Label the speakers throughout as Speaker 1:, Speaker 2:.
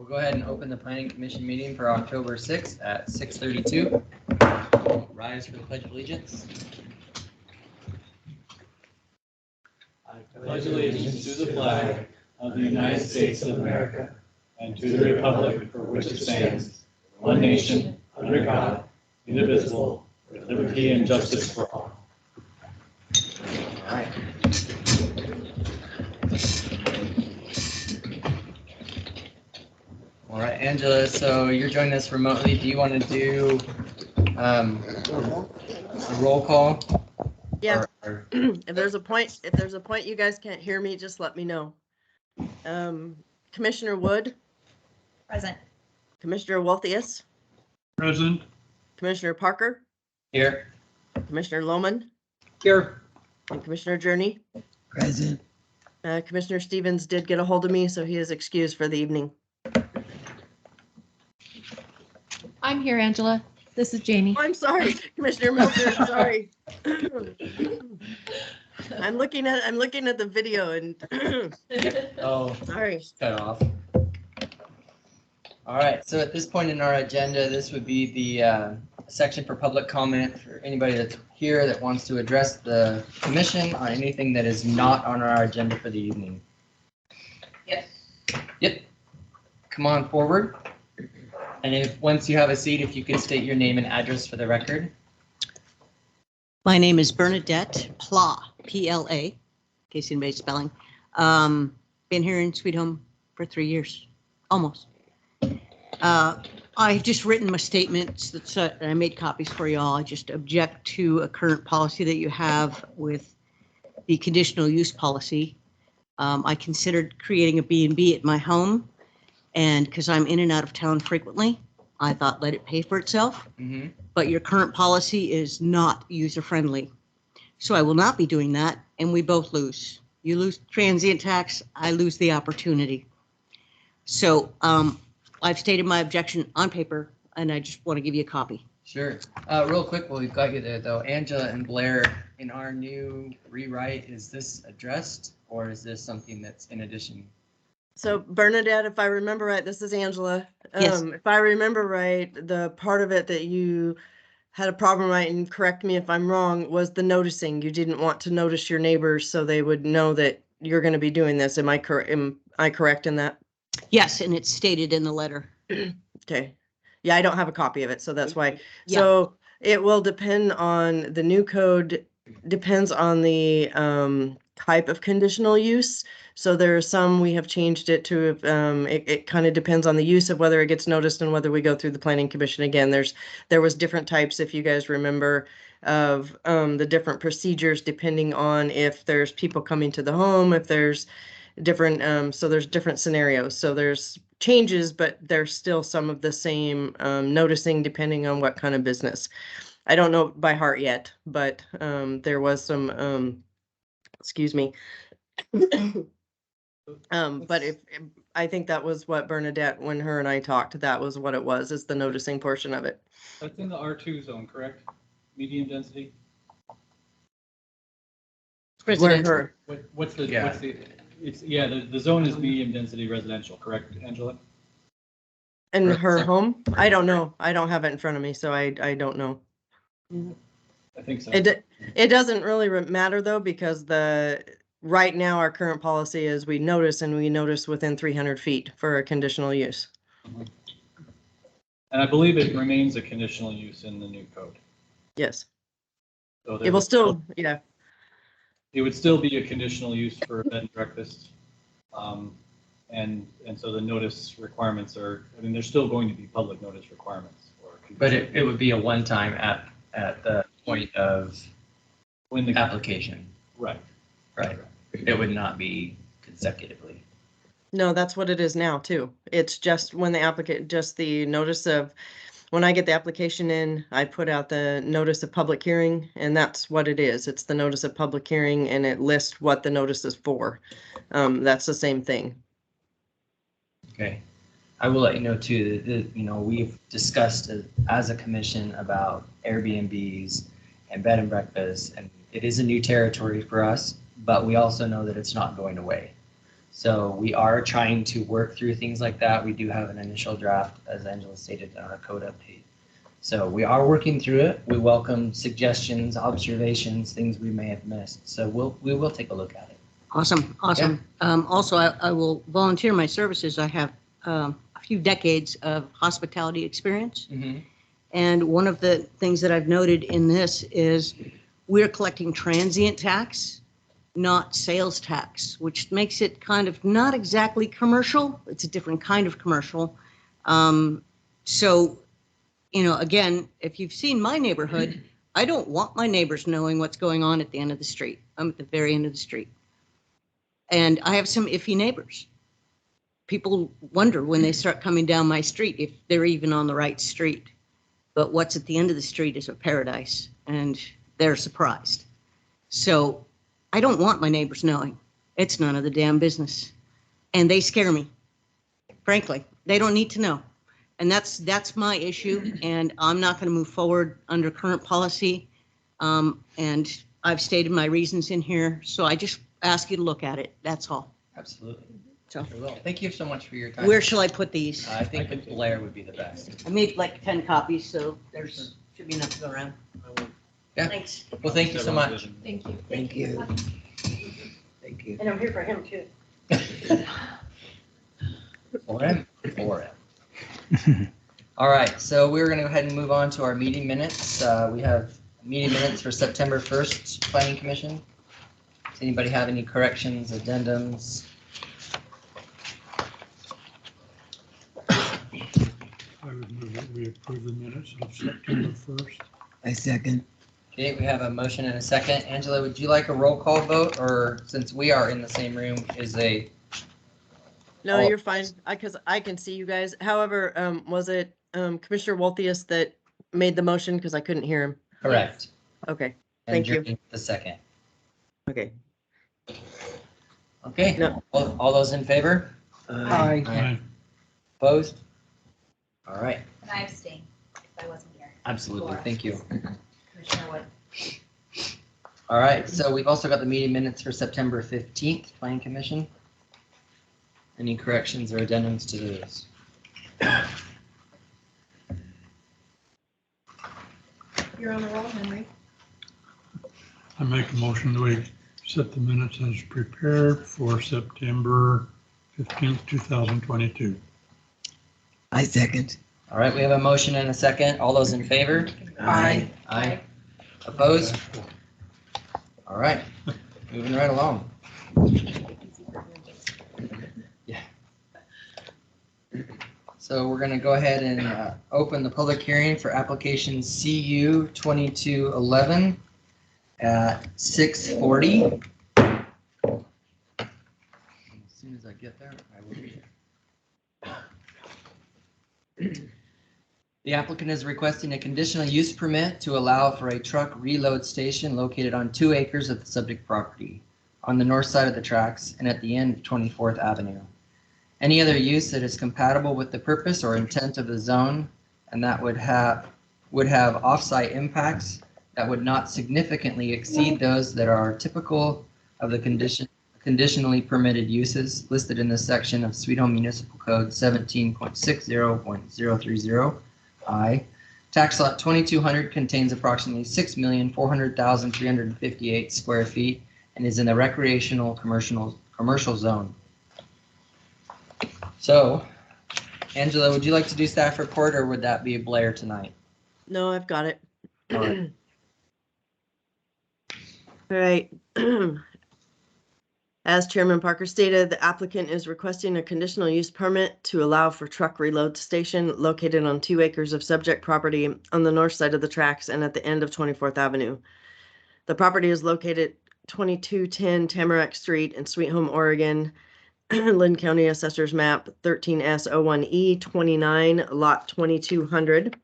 Speaker 1: go ahead and open the Planning Commission meeting for October 6th at 6:32. Rise for the Pledge of Allegiance.
Speaker 2: I pledge allegiance to the flag of the United States of America and to the republic for which it stands, one nation, under God, indivisible, with liberty and justice for all.
Speaker 1: All right. All right, Angela, so you're joining us remotely. Do you want to do a roll call?
Speaker 3: Yeah.
Speaker 1: Or-
Speaker 3: If there's a point you guys can't hear me, just let me know. Commissioner Wood,
Speaker 4: Present.
Speaker 3: Commissioner Wolthius,
Speaker 2: Present.
Speaker 3: Commissioner Parker,
Speaker 1: Here.
Speaker 3: Commissioner Lohman,
Speaker 1: Here.
Speaker 3: and Commissioner Journey.
Speaker 1: Present.
Speaker 3: Commissioner Stevens did get a hold of me, so he is excused for the evening.
Speaker 4: I'm here, Angela. This is Jamie.
Speaker 3: Oh, I'm sorry, Commissioner Milter, sorry. I'm looking at the video and
Speaker 1: Oh,
Speaker 3: sorry.
Speaker 1: cut off. All right, so at this point in our agenda, this would be the section for public comment for anybody that's here that wants to address the commission on anything that is not on our agenda for the evening.
Speaker 4: Yes.
Speaker 1: Yep. Come on forward. And once you have a seat, if you could state your name and address for the record.
Speaker 5: My name is Bernadette Pla, P-L-A, in case anybody's spelling. Been here in Sweet Home for 3 years, almost. I've just written my statements that I made copies for y'all. I just object to a current policy that you have with the conditional use policy. I considered creating a B&B at my home, and because I'm in and out of town frequently, I thought let it pay for itself.
Speaker 1: Mm-hmm.
Speaker 5: But your current policy is not user-friendly. So I will not be doing that, and we both lose. You lose transient tax, I lose the opportunity. So I've stated my objection on paper, and I just want to give you a copy.
Speaker 1: Sure. Real quick, while we've got you there, though, Angela and Blair, in our new rewrite, is this addressed, or is this something that's in addition?
Speaker 3: So Bernadette, if I remember right, this is Angela.
Speaker 5: Yes.
Speaker 3: If I remember right, the part of it that you had a problem, right, and correct me if I'm wrong, was the noticing. You didn't want to notice your neighbors so they would know that you're going to be doing this. Am I correct in that?
Speaker 5: Yes, and it's stated in the letter.
Speaker 3: Okay. Yeah, I don't have a copy of it, so that's why.
Speaker 5: Yeah.
Speaker 3: So it will depend on the new code, depends on the type of conditional use. So there are some we have changed it to, it kind of depends on the use of whether it gets noticed and whether we go through the planning commission again. There was different types, if you guys remember, of the different procedures depending on if there's people coming to the home, if there's different, so there's different scenarios. So there's changes, but there's still some of the same noticing depending on what kind of business. I don't know by heart yet, but there was some, excuse me. But if I think that was what Bernadette, when her and I talked, that was what it was, is the noticing portion of it.
Speaker 2: That's in the R2 zone, correct? Medium density?
Speaker 3: Her,
Speaker 2: What's the,
Speaker 1: Yeah.
Speaker 2: the zone is medium density residential, correct, Angela?
Speaker 3: and her home, I don't know. I don't have it in front of me, so I don't know.
Speaker 2: I think so.
Speaker 3: It doesn't really matter though, because right now our current policy is we notice within 300 feet for a conditional use.
Speaker 2: And I believe it remains a conditional use in the new code.
Speaker 3: Yes,
Speaker 2: So
Speaker 3: it will still, yeah.
Speaker 2: It would still be a conditional use for a bed and breakfast. And so the notice requirements are, I mean, there's still going to be public notice requirements.
Speaker 1: But it would be a one-time at the point of
Speaker 2: When the
Speaker 1: application,
Speaker 2: Right.
Speaker 1: right? It would not be consecutively.
Speaker 3: No, that's what it is now too. It's just when just the notice of, when I get the application in, I put out the notice of public hearing, and that's what it is. It's the notice of public hearing, and it lists what the notice is for. That's the same thing.
Speaker 1: Okay. I will let you know too, that, we've discussed as a commission about Airbnbs and bed and breakfast, and it is a new territory for us, but we also know that it's not going away. So we are trying to work through things like that. We do have an initial draft, as Angela stated, in our code update. So we are working through it. We welcome suggestions, observations, things we may have missed. So we will take a look at it.
Speaker 5: Awesome, awesome. Also, I will volunteer my services. I have a few decades of hospitality experience. And one of the things that I've noted in this is we're collecting transient tax, not sales tax, which makes it kind of not exactly commercial. It's a different kind of commercial. So, you know, again, if you've seen my neighborhood, I don't want my neighbors knowing what's going on at the end of the street. I'm at the very end of the street. And I have some iffy neighbors. People wonder when they start coming down my street if they're even on the right street. But what's at the end of the street is a paradise, and they're surprised. So I don't want my neighbors knowing. It's none of the damn business. And they scare me. Frankly, they don't need to know. And that's my issue, and I'm not going to move forward under current policy. And I've stated my reasons in here, so I just ask you to look at it. That's all.
Speaker 1: Absolutely.
Speaker 5: So
Speaker 1: Sure will. Thank you so much for your time.
Speaker 5: where shall I put these?
Speaker 1: I think with Blair would be the best.
Speaker 5: I made like 10 copies, so there's should be enough to go around.
Speaker 1: Yeah.
Speaker 5: Thanks.
Speaker 1: Well, thank you so much.
Speaker 4: Thank you.
Speaker 3: Thank you. Thank you.
Speaker 5: And I'm here for him too.
Speaker 1: 4M. 4M. All right, so we're going to go ahead and move on to our meeting minutes. We have meeting minutes for September 1st, Planning Commission. Does anybody have any corrections, addendums?
Speaker 6: I would move that we approve the minutes of September 1st.
Speaker 3: I second.
Speaker 1: Okay, we have a motion and a second. Angela, would you like a roll call vote, or since we are in the same room, is a?
Speaker 3: No,
Speaker 1: Oh.
Speaker 3: you're fine. Because I can see you guys. However, was it Commissioner Wolthius that made the motion? Because I couldn't hear him.
Speaker 1: Correct.
Speaker 3: Okay.
Speaker 1: And
Speaker 3: Thank you.
Speaker 1: Jeremy, the second.
Speaker 3: Okay.
Speaker 1: Okay,
Speaker 3: No.
Speaker 1: all those in favor?
Speaker 3: Aye.
Speaker 6: Aye.
Speaker 1: Opposed? All right,
Speaker 7: And I abstain if I wasn't here.
Speaker 1: absolutely, thank you.
Speaker 7: Commissioner Wood.
Speaker 1: All right, so we've also got the meeting minutes for September 15th, Planning Commission. Any corrections or addendums to those?
Speaker 4: You're on the roll, Henry.
Speaker 6: I make a motion that we set the minutes as prepared for September 15th, 2022.
Speaker 3: I second.
Speaker 1: All right, we have a motion and a second. All those in favor?
Speaker 3: Aye.
Speaker 1: Aye. Opposed? All right, moving right along. Yeah. So we're gonna go ahead and open the public hearing for application CU 2211 at 6:40. As soon as I get there, I will be there. The applicant is requesting a conditional use permit to allow for a truck reload station located on 2 acres of the subject property on the north side of the tracks and at the end of 24th Avenue. Any other use that is compatible with the purpose or intent of the zone and that would have off-site impacts that would not significantly exceed those that are typical of the conditionally permitted uses listed in this section of Sweet Home Municipal Code 17.60.030. I. Tax lot 2200 contains approximately 6,400,358 square feet and is in the recreational commercial zone. So, Angela, would you like to do staff report or would that be Blair tonight?
Speaker 3: No, I've got it.
Speaker 1: All right.
Speaker 3: All right. As Chairman Parker stated, the applicant is requesting a conditional use permit to allow for truck reload station located on 2 acres of subject property on the north side of the tracks and at the end of 24th Avenue. The property is located 2210 Tamarack Street in Sweet Home, Oregon, Lynn County Assessor's Map 13S01E 29, Lot 2200.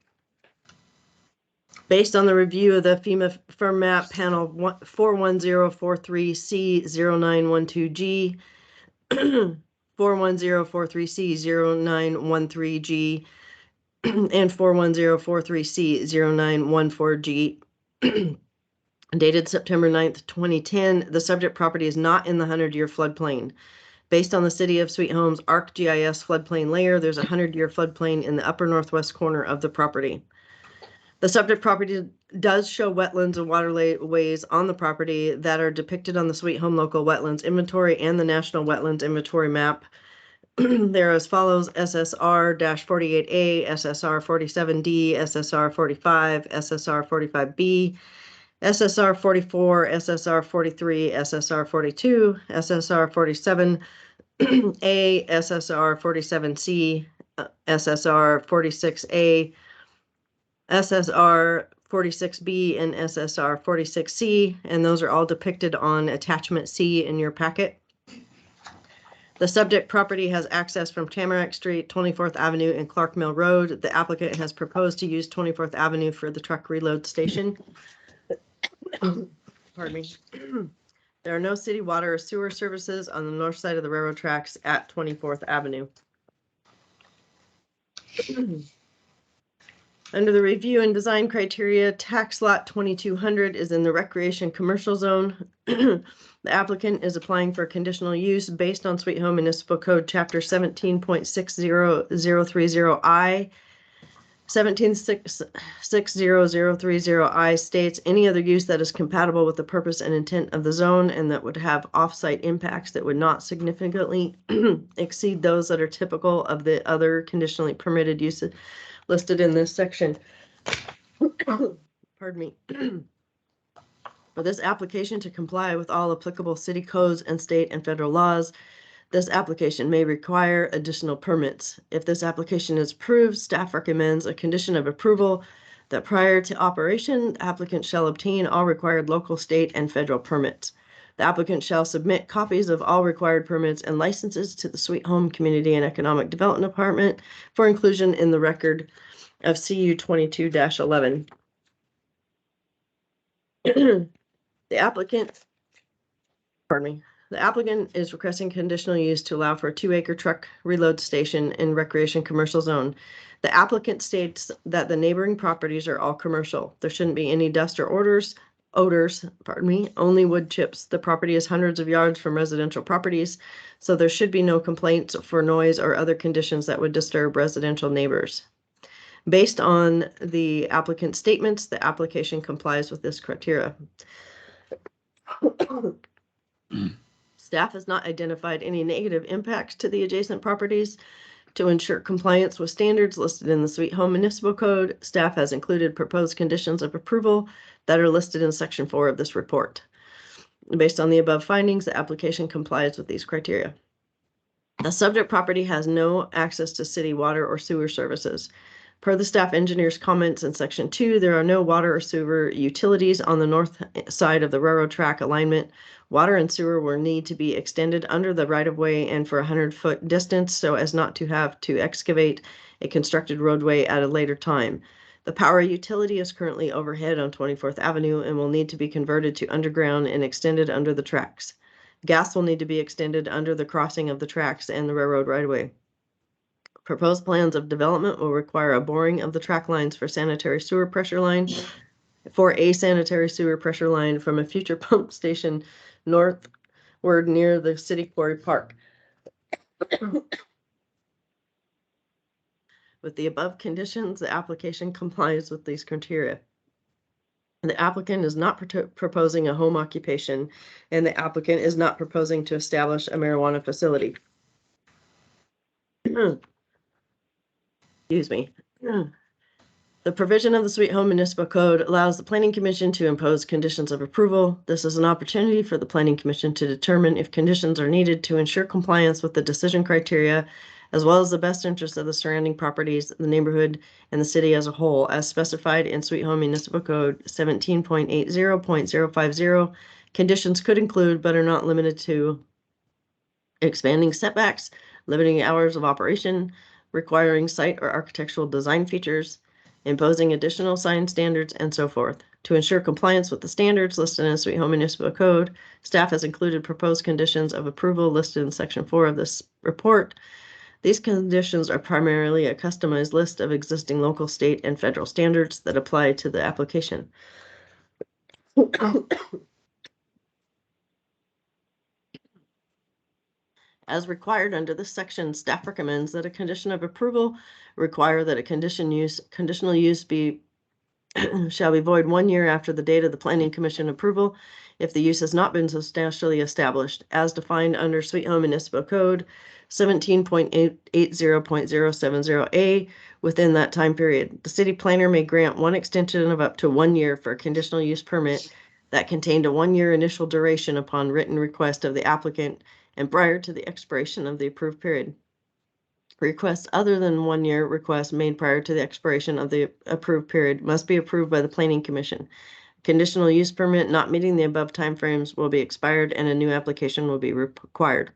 Speaker 3: Based on the review of the FEMA firm map panel 41043C0912G, 41043C0913G, and 41043C0914G, dated September 9th, 2010, the subject property is not in the 100-year floodplain. Based on the City of Sweet Home's ArcGIS floodplain layer, there's a 100-year floodplain in the upper northwest corner of the property. The subject property does show wetlands and waterways on the property that are depicted on the Sweet Home Local Wetlands Inventory and the National Wetlands Inventory map. They're as follows: SSR-48A, SSR-47D, SSR-45, SSR-45B, SSR-44, SSR-43, SSR-42, SSR-47A, SSR-47C, SSR-46A, SSR-46B, and SSR-46C, and those are all depicted on attachment C in your packet. The subject property has access from Tamarack Street, 24th Avenue, and Clark Mill Road. The applicant has proposed to use 24th Avenue for the truck reload station. Pardon me. There are no city water or sewer services on the north side of the railroad tracks at 24th Avenue. Under the review and design criteria, tax lot 2200 is in the recreation commercial zone. The applicant is applying for conditional use based on Sweet Home Municipal Code Chapter 17.60030I. 17.60030I states any other use that is compatible with the purpose and intent of the zone and that would have off-site impacts that would not significantly exceed those that are typical of the other conditionally permitted uses listed in this section. Pardon me. For this application to comply with all applicable city codes and state and federal laws, this application may require additional permits. If this application is approved, staff recommends a condition of approval that prior to operation, the applicant shall obtain all required local, state, and federal permits. The applicant shall submit copies of all required permits and licenses to the Sweet Home Community and Economic Development Department for inclusion in the record of CU 22-11. The applicant is requesting conditional use to allow for a 2-acre truck reload station in recreation commercial zone. The applicant states that the neighboring properties are all commercial. There shouldn't be any dust or odors, only wood chips. The property is hundreds of yards from residential properties, so there should be no complaints for noise or other conditions that would disturb residential neighbors. Based on the applicant's statements, the application complies with this criteria. Staff has not identified any negative impacts to the adjacent properties. To ensure compliance with standards listed in the Sweet Home Municipal Code, staff has included proposed conditions of approval that are listed in Section 4 of this report. Based on the above findings, the application complies with these criteria. The subject property has no access to city water or sewer services. Per the staff engineer's comments in Section 2, there are no water or sewer utilities on the north side of the railroad track alignment. Water and sewer will need to be extended under the right-of-way and for a 100-foot distance so as not to have to excavate a constructed roadway at a later time. The power utility is currently overhead on 24th Avenue and will need to be converted to underground and extended under the tracks. Gas will need to be extended under the crossing of the tracks and the railroad right-of-way. Proposed plans of development will require a boring of the track lines for a sanitary sewer pressure line from a future pump station northward near the City Quarry Park. With the above conditions, the application complies with these criteria. The applicant is not proposing a home occupation, and the applicant is not proposing to establish a marijuana facility. Excuse me. The provision of the Sweet Home Municipal Code allows the Planning Commission to impose conditions of approval. This is an opportunity for the Planning Commission to determine if conditions are needed to ensure compliance with the decision criteria, as well as the best interest of the surrounding properties, the neighborhood, and the city as a whole, as specified in Sweet Home Municipal Code 17.80.050. Conditions could include, but are not limited to, expanding setbacks, limiting hours of operation, requiring site or architectural design features, imposing additional sign standards, and so forth. To ensure compliance with the standards listed in the Sweet Home Municipal Code, staff has included proposed conditions of approval listed in Section 4 of this report. These conditions are primarily a customized list of existing local, state, and federal standards that apply to the application. As required under this section, staff recommends that a condition of approval require that a conditional use be shall be void 1 year after the date of the planning commission approval if the use has not been substantially established as defined under Sweet Home Municipal Code 17.880.070A within that time period. The city planner may grant one extension of up to 1 year for a conditional use permit that contained a 1-year initial duration upon written request of the applicant and prior to the expiration of the approved period. Requests other than 1 year requests made prior to the expiration of the approved period must be approved by the Planning Commission. Conditional use permit not meeting the above timeframes will be expired and a new application will be required.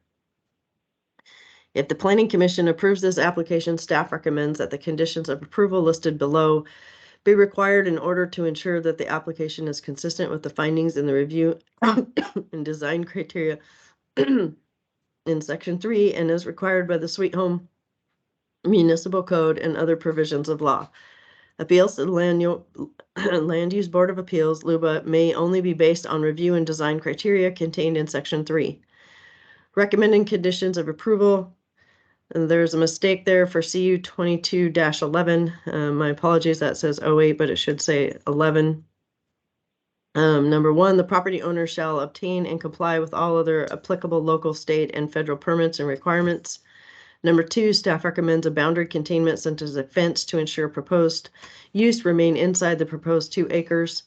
Speaker 3: If the Planning Commission approves this application, staff recommends that the conditions of approval listed below be required in order to ensure that the application is consistent with the findings in the review and design criteria in Section 3 and is required by the Sweet Home Municipal Code and other provisions of law. Appeals to the Land Use Board of Appeals, LUBA, may only be based on review and design criteria contained in Section 3. Recommending conditions of approval. And there's a mistake there for CU 22-11. My apologies, that says 08, but it should say 11. Number 1, the property owner shall obtain and comply with all other applicable local, state, and federal permits and requirements. Number 2, staff recommends a boundary containment such as a fence to ensure proposed use remain inside the proposed 2 acres.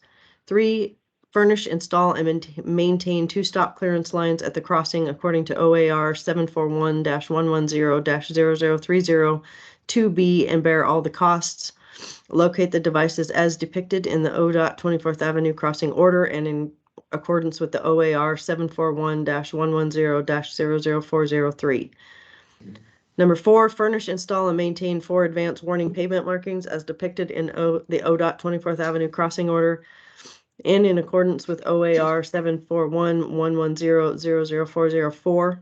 Speaker 3: 3, furnish, install, and maintain 2 stop clearance lines at the crossing according to OAR 741-110-0030 2B and bear all the costs. Locate the devices as depicted in the ODOT 24th Avenue crossing order and in accordance with the OAR 741-110-00403. Number 4, furnish, install, and maintain 4 advance warning pavement markings as depicted in the ODOT 24th Avenue crossing order and in accordance with OAR 741-110-00404.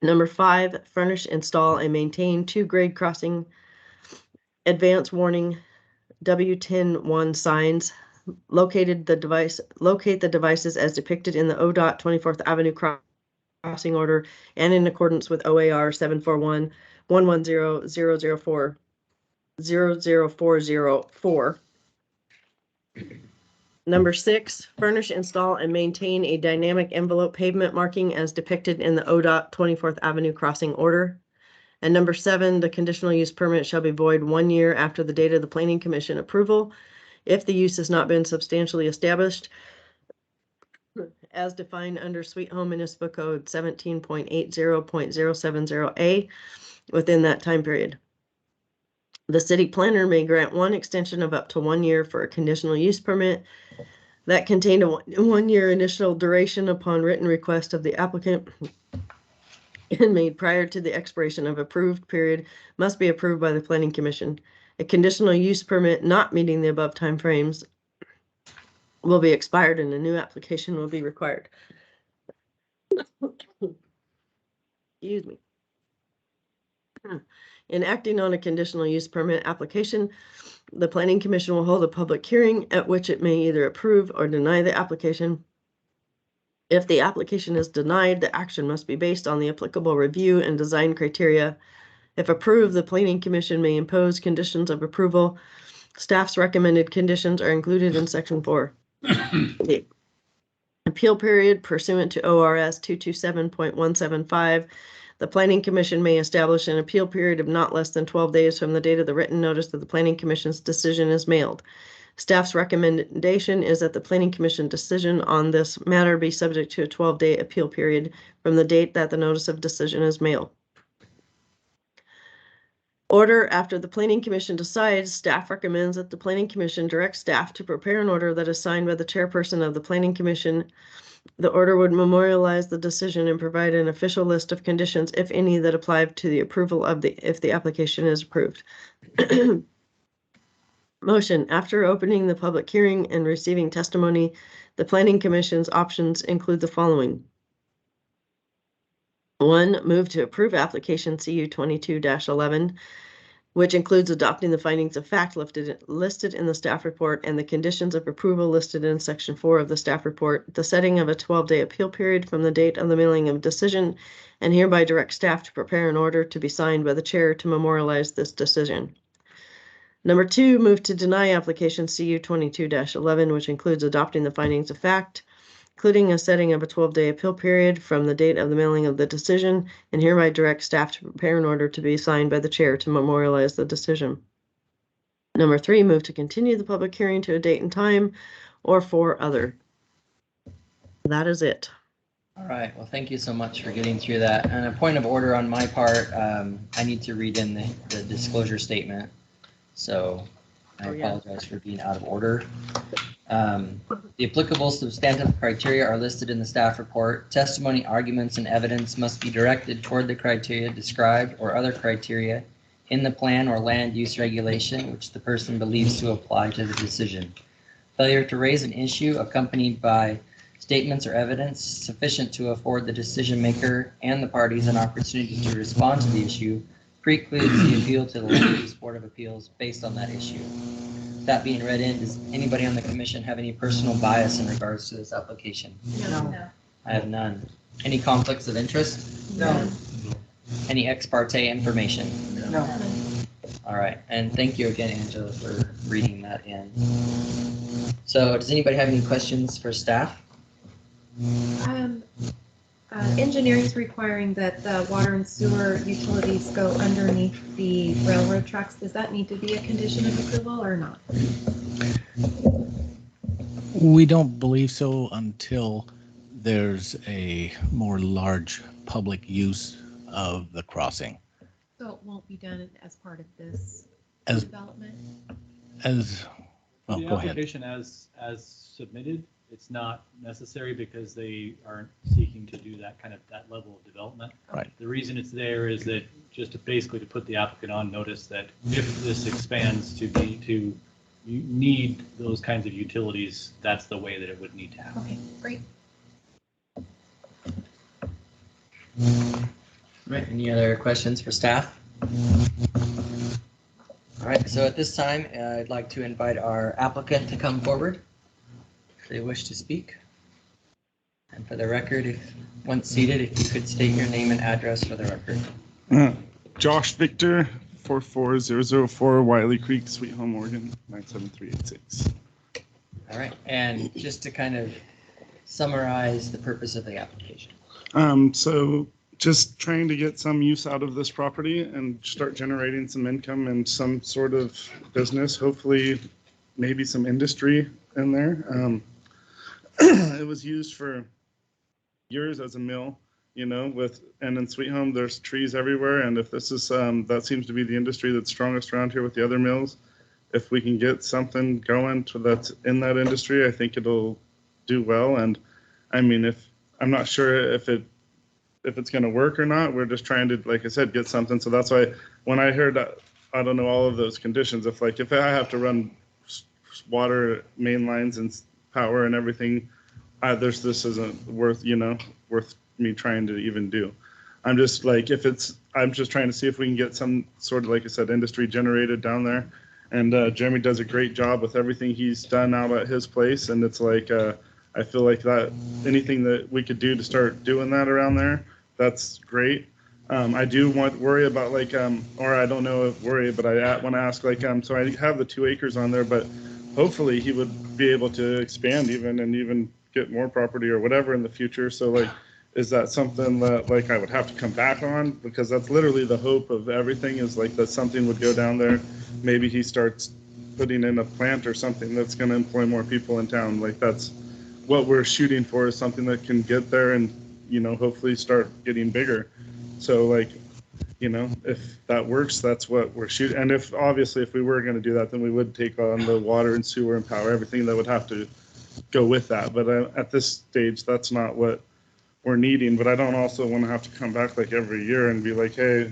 Speaker 3: Number 5, furnish, install, and maintain 2 grade crossing advance warning W10-1 signs. Locate the devices as depicted in the ODOT 24th Avenue crossing order and in accordance with OAR 741-110-00404. Number 6, furnish, install, and maintain a dynamic envelope pavement marking as depicted in the ODOT 24th Avenue crossing order. And number 7, the conditional use permit shall be void 1 year after the date of the Planning Commission approval if the use has not been substantially established as defined under Sweet Home Municipal Code 17.80.070A within that time period. The city planner may grant one extension of up to 1 year for a conditional use permit that contained a 1 year initial duration upon written request of the applicant and made prior to the expiration of approved period must be approved by the Planning Commission. A conditional use permit not meeting the above timeframes will be expired and a new application will be required. Excuse me. In acting on a conditional use permit application, the Planning Commission will hold a public hearing at which it may either approve or deny the application. If the application is denied, the action must be based on the applicable review and design criteria. If approved, the Planning Commission may impose conditions of approval. Staff's recommended conditions are included in Section 4. The appeal period pursuant to ORS 227.175. The Planning Commission may establish an appeal period of not less than 12 days from the date of the written notice that the Planning Commission's decision is mailed. Staff's recommendation is that the Planning Commission decision on this matter be subject to a 12-day appeal period from the date that the notice of decision is mailed. Order after the Planning Commission decides, staff recommends that the Planning Commission direct staff to prepare an order that is signed by the chairperson of the Planning Commission. The order would memorialize the decision and provide an official list of conditions, if any, that apply to the approval of if the application is approved. Motion. After opening the public hearing and receiving testimony, the Planning Commission's options include the following. 1, move to approve application CU 22-11. which includes adopting the findings of fact listed in the staff report and the conditions of approval listed in section 4 of the staff report, the setting of a 12-day appeal period from the date of the mailing of decision, and hereby direct staff to prepare an order to be signed by the chair to memorialize this decision. Number 2, move to deny application CU 22-11, which includes adopting the findings of fact, including a setting of a 12-day appeal period from the date of the mailing of the decision, and hereby direct staff to prepare an order to be signed by the chair to memorialize the decision. Number 3, move to continue the public hearing to a date and time or for other. That is it.
Speaker 1: All right, well, thank you so much for getting through that. And a point of order on my part, I need to read in the disclosure statement. So I apologize for being out of order. The applicable substantive criteria are listed in the staff report. Testimony, arguments, and evidence must be directed toward the criteria described or other criteria in the plan or land use regulation which the person believes to apply to the decision. Failure to raise an issue accompanied by statements or evidence sufficient to afford the decision maker and the parties an opportunity to respond to the issue precludes the appeal to the Land Use Board of Appeals based on that issue. That being read in, does anybody on the commission have any personal bias in regards to this application?
Speaker 7: No.
Speaker 1: I have none. Any conflicts of interest?
Speaker 3: No.
Speaker 1: Any ex parte information?
Speaker 3: No.
Speaker 1: All right, and thank you again, Angela, for reading that in. So does anybody have any questions for staff?
Speaker 4: Engineering's requiring that the water and sewer utilities go underneath the railroad tracks. Does that need to be a condition of approval or not?
Speaker 8: We don't believe so until there's a more large public use of the crossing.
Speaker 4: So it won't be done as part of this
Speaker 8: As
Speaker 4: development?
Speaker 8: Well,
Speaker 2: The
Speaker 8: go ahead.
Speaker 2: application as submitted, it's not necessary because they aren't seeking to do that level of development.
Speaker 8: Right.
Speaker 2: The reason it's there is that just to basically to put the applicant on notice that if this expands to you need those kinds of utilities, that's the way that it would need to happen.
Speaker 4: Okay, great.
Speaker 1: Right, any other questions for staff? All right, so at this time, I'd like to invite our applicant to come forward if they wish to speak. And for the record, once seated, if you could state your name and address for the record.
Speaker 9: Josh Victor, 44004 Wiley Creek, Sweet Home, Oregon, 97386.
Speaker 1: All right, and just to kind of summarize the purpose of the application.
Speaker 9: So just trying to get some use out of this property and start generating some income and some sort of business, hopefully maybe some industry in there. It was used for years as a mill, and in Sweet Home, there's trees everywhere. And if this is, that seems to be the industry that's strongest around here with the other mills. If we can get something going that's in that industry, I think it'll do well. And I mean, I'm not sure if it's going to work or not. We're just trying to, like I said, get something. So that's why when I heard, I don't know all of those conditions. If I have to run water main lines and power and everything, this isn't worth me trying to even do. I'm just trying to see if we can get some sort of, like I said, industry generated down there. And Jeremy does a great job with everything he's done out at his place. And it's like, I feel like that anything that we could do to start doing that around there, that's great. I do worry about or I don't know if worry, but I want to ask so I have the 2 acres on there, but hopefully he would be able to expand even get more property or whatever in the future. So is that something that I would have to come back on? Because that's literally the hope of everything is that something would go down there. Maybe he starts putting in a plant or something that's going to employ more people in town. That's what we're shooting for, is something that can get there and, hopefully start getting bigger. So if that works, that's what we're shooting. And if we were going to do that, then we would take on the water and sewer and power, everything that would have to go with that. But at this stage, that's not what we're needing. But I don't also want to have to come back every year and be hey,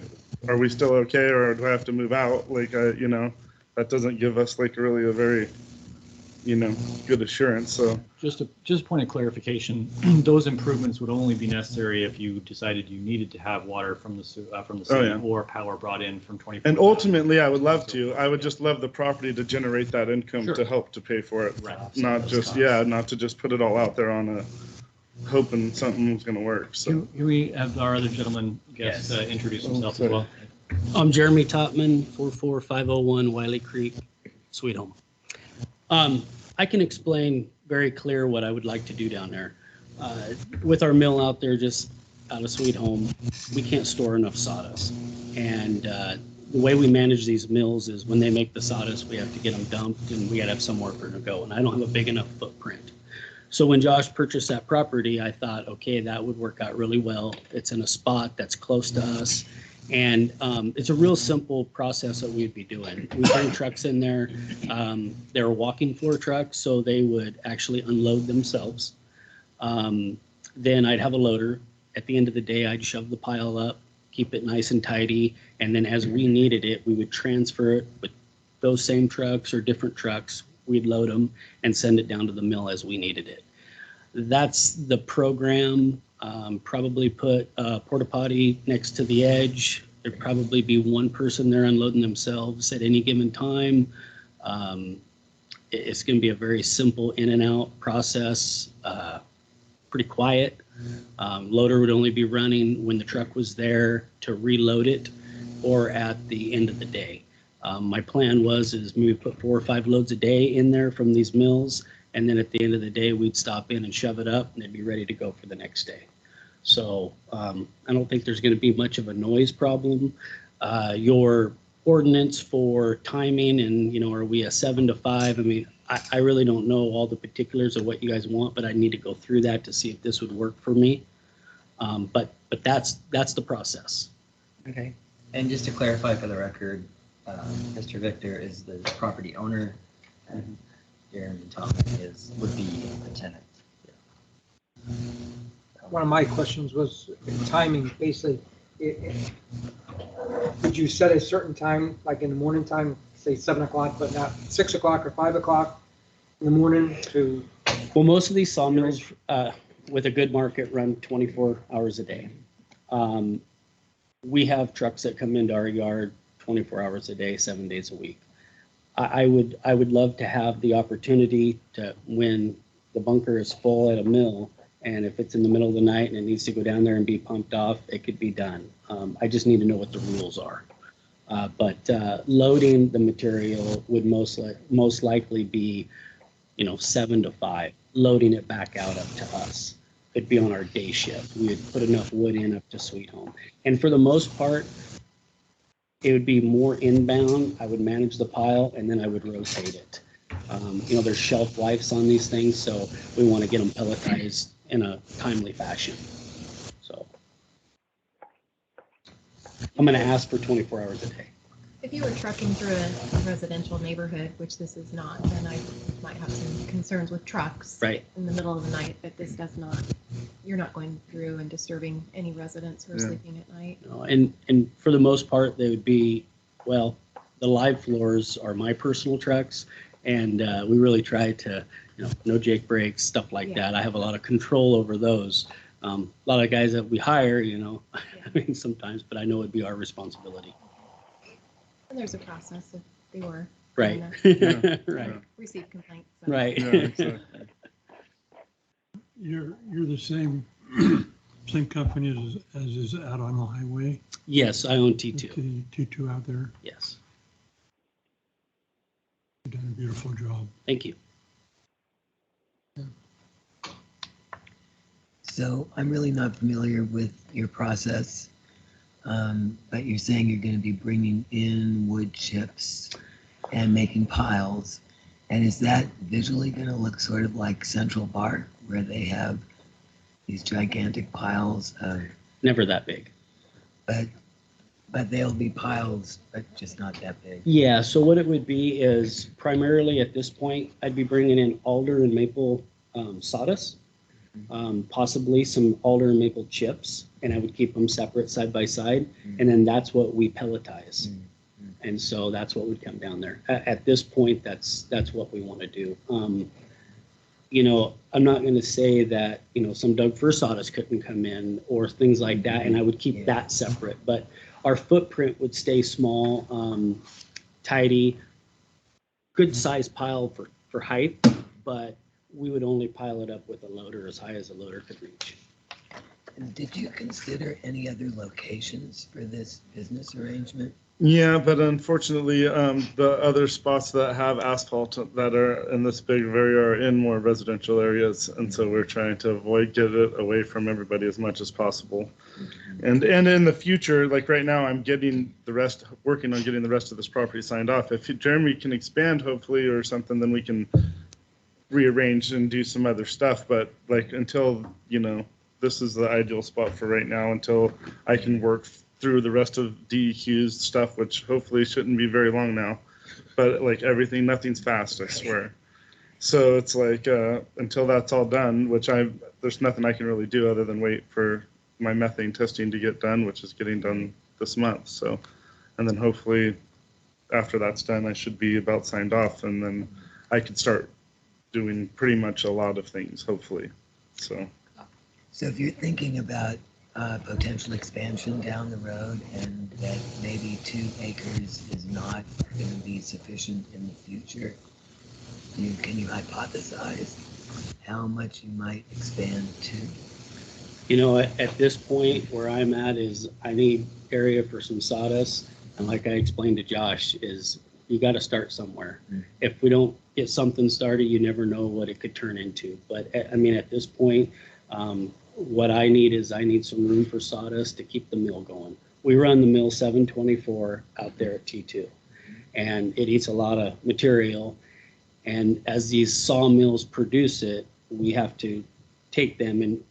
Speaker 9: are we still okay? Or do I have to move out? That doesn't give us really a very good assurance. So
Speaker 2: Just a point of clarification, those improvements would only be necessary if you decided you needed to have water from the city
Speaker 9: yeah.
Speaker 2: or power brought in from 24.
Speaker 9: and ultimately, I would love to. I would just love the property to generate that income
Speaker 2: Sure.
Speaker 9: to help to pay for it.
Speaker 2: Right.
Speaker 9: Not to just put it all out there on a hoping something's going to work. So
Speaker 2: Can we have our other gentleman guest introduce himself as well?
Speaker 10: I'm Jeremy Topman, 44501 Wiley Creek, Sweet Home. I can explain very clear what I would like to do down there. With our mill out there just out of Sweet Home, we can't store enough sawdust. And the way we manage these mills is when they make the sawdust, we have to get them dumped and we gotta have somewhere for it to go. And I don't have a big enough footprint. So when Josh purchased that property, I thought, okay, that would work out really well. It's in a spot that's close to us. And it's a real simple process that we'd be doing. We bring trucks in there. They're walking floor trucks, so they would actually unload themselves. Then I'd have a loader. At the end of the day, I'd shove the pile up, keep it nice and tidy. And then as we needed it, we would transfer it with those same trucks or different trucks. We'd load them and send it down to the mill as we needed it. That's the program. Probably put a porta potty next to the edge. There'd probably be one person there unloading themselves at any given time. It's going to be a very simple in and out process, pretty quiet. Loader would only be running when the truck was there to reload it or at the end of the day. My plan is maybe put 4 or 5 loads a day in there from these mills. And then at the end of the day, we'd stop in and shove it up and it'd be ready to go for the next day. So I don't think there's going to be much of a noise problem. Your ordinance for timing and, are we a 7 to 5? I mean, I really don't know all the particulars of what you guys want, but I need to go through that to see if this would work for me. But that's the process.
Speaker 1: Okay. And just to clarify for the record, Mr. Victor is the property owner and Jeremy Thompson would be the tenant.
Speaker 11: One of my questions was timing, basically. Would you set a certain time, like in the morning time, say 7 o'clock, but not 6 o'clock or 5 o'clock in the morning to?
Speaker 10: Well, most of these sawmills with a good market run 24 hours a day. We have trucks that come into our yard 24 hours a day, 7 days a week. I would love to have the opportunity to, when the bunker is full at a mill, and if it's in the middle of the night and it needs to go down there and be pumped off, it could be done. I just need to know what the rules are. But loading the material would most likely be, 7 to 5. Loading it back out up to us. It'd be on our day shift. We would put enough wood in up to Sweet Home. And for the most part, it would be more inbound. I would manage the pile and then I would rotate it. There's shelf lives on these things, so we want to get them pelletized in a timely fashion. So I'm going to ask for 24 hours a day.
Speaker 4: If you were trucking through a residential neighborhood, which this is not, then I might have some concerns with trucks.
Speaker 10: Right.
Speaker 4: In the middle of the night, but this does not, you're not going through and disturbing any residents who are sleeping at night.
Speaker 10: And for the most part, they would be, the live floors are my personal trucks, and we really try to, no Jake brakes, stuff like that. I have a lot of control over those. A lot of guys that we hire, I mean, sometimes, but I know it'd be our responsibility.
Speaker 4: And there's a process if they were.
Speaker 10: Right.
Speaker 9: Yeah.
Speaker 10: Right.
Speaker 4: Receive complaints. So.
Speaker 10: Right.
Speaker 9: Yeah, exactly.
Speaker 6: You're the same company as is out on the highway?
Speaker 10: Yes, I own T2.
Speaker 6: T2 out there.
Speaker 10: Yes.
Speaker 6: You've done a beautiful job.
Speaker 10: Thank you.
Speaker 12: So I'm really not familiar with your process, but you're saying you're going to be bringing in wood chips and making piles. And is that visually going to look sort of like Central Park, where they have these gigantic piles of?
Speaker 10: Never that big.
Speaker 12: But they'll be piles, but just not that big.
Speaker 10: Yeah, so what it would be is primarily at this point, I'd be bringing in alder and maple sawdust, possibly some alder and maple chips, and I would keep them separate side by side. And then that's what we pelletize. And so that's what would come down there. At this point, that's what we want to do. You know, I'm not going to say that, you know, some Doug fir sawdust couldn't come in or things like that, and I would keep that separate. But our footprint would stay small, tidy, good size pile for height, but we would only pile it up with a loader as high as a loader could reach.
Speaker 12: And did you consider any other locations for this business arrangement?
Speaker 9: Yeah, but unfortunately, the other spots that have asphalt that are in this big area are in more residential areas, and so we're trying to get it away from everybody as much as possible. And in the future, like right now, I'm working on getting the rest of this property signed off. If Jeremy can expand, hopefully, or something, then we can rearrange and do some other stuff. But like until, you know, this is the ideal spot for right now until I can work through the rest of DEQ's stuff, which hopefully shouldn't be very long now. But like everything, nothing's fast, I swear. So it's like until that's all done, which there's nothing I can really do other than wait for my methane testing to get done, which is getting done this month. So, and then hopefully after that's done, I should be about signed off, and then I could start doing pretty much a lot of things, hopefully. So
Speaker 12: if you're thinking about potential expansion down the road and that maybe 2 acres is not going to be sufficient in the future, can you hypothesize how much you might expand to?
Speaker 10: You know, at this point where I'm at is I need area for some sawdust. And like I explained to Josh, is you got to start somewhere. If we don't get something started, you never know what it could turn into. But I mean, at this point, what I need some room for sawdust to keep the mill going. We run the mill 724 out there at T2, and it eats a lot of material. And as these sawmills produce it, we have to take them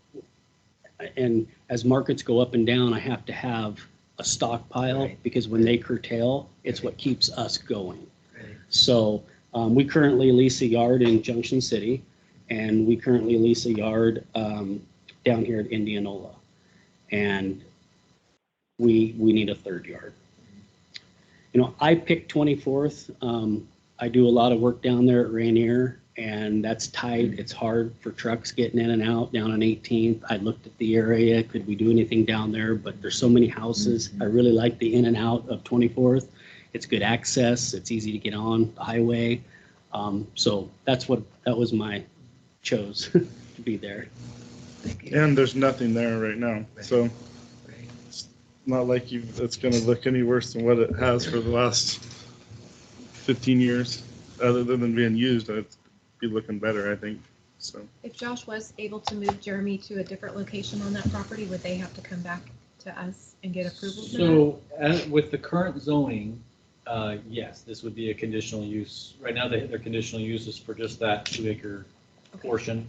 Speaker 10: and as markets go up and down, I have to have a stockpile because when they curtail, it's what keeps us going. So we currently lease a yard in Junction City, and we currently lease a yard down here at Indianola, and we need a 3rd yard. You know, I picked 24th. I do a lot of work down there at Rainier, and that's tight. It's hard for trucks getting in and out down on 18th. I looked at the area. Could we do anything down there? But there's so many houses. I really like the in and out of 24th. It's good access. It's easy to get on the highway. So that was my chose to be there.
Speaker 9: And there's nothing there right now, so it's not like it's going to look any worse than what it has for the last 15 years. Other than being used, it'd be looking better, I think. So
Speaker 4: If Josh was able to move Jeremy to a different location on that property, would they have to come back to us and get approval for that?
Speaker 2: So with the current zoning, yes, this would be a conditional use. Right now, their conditional use is for just that 2-acre portion.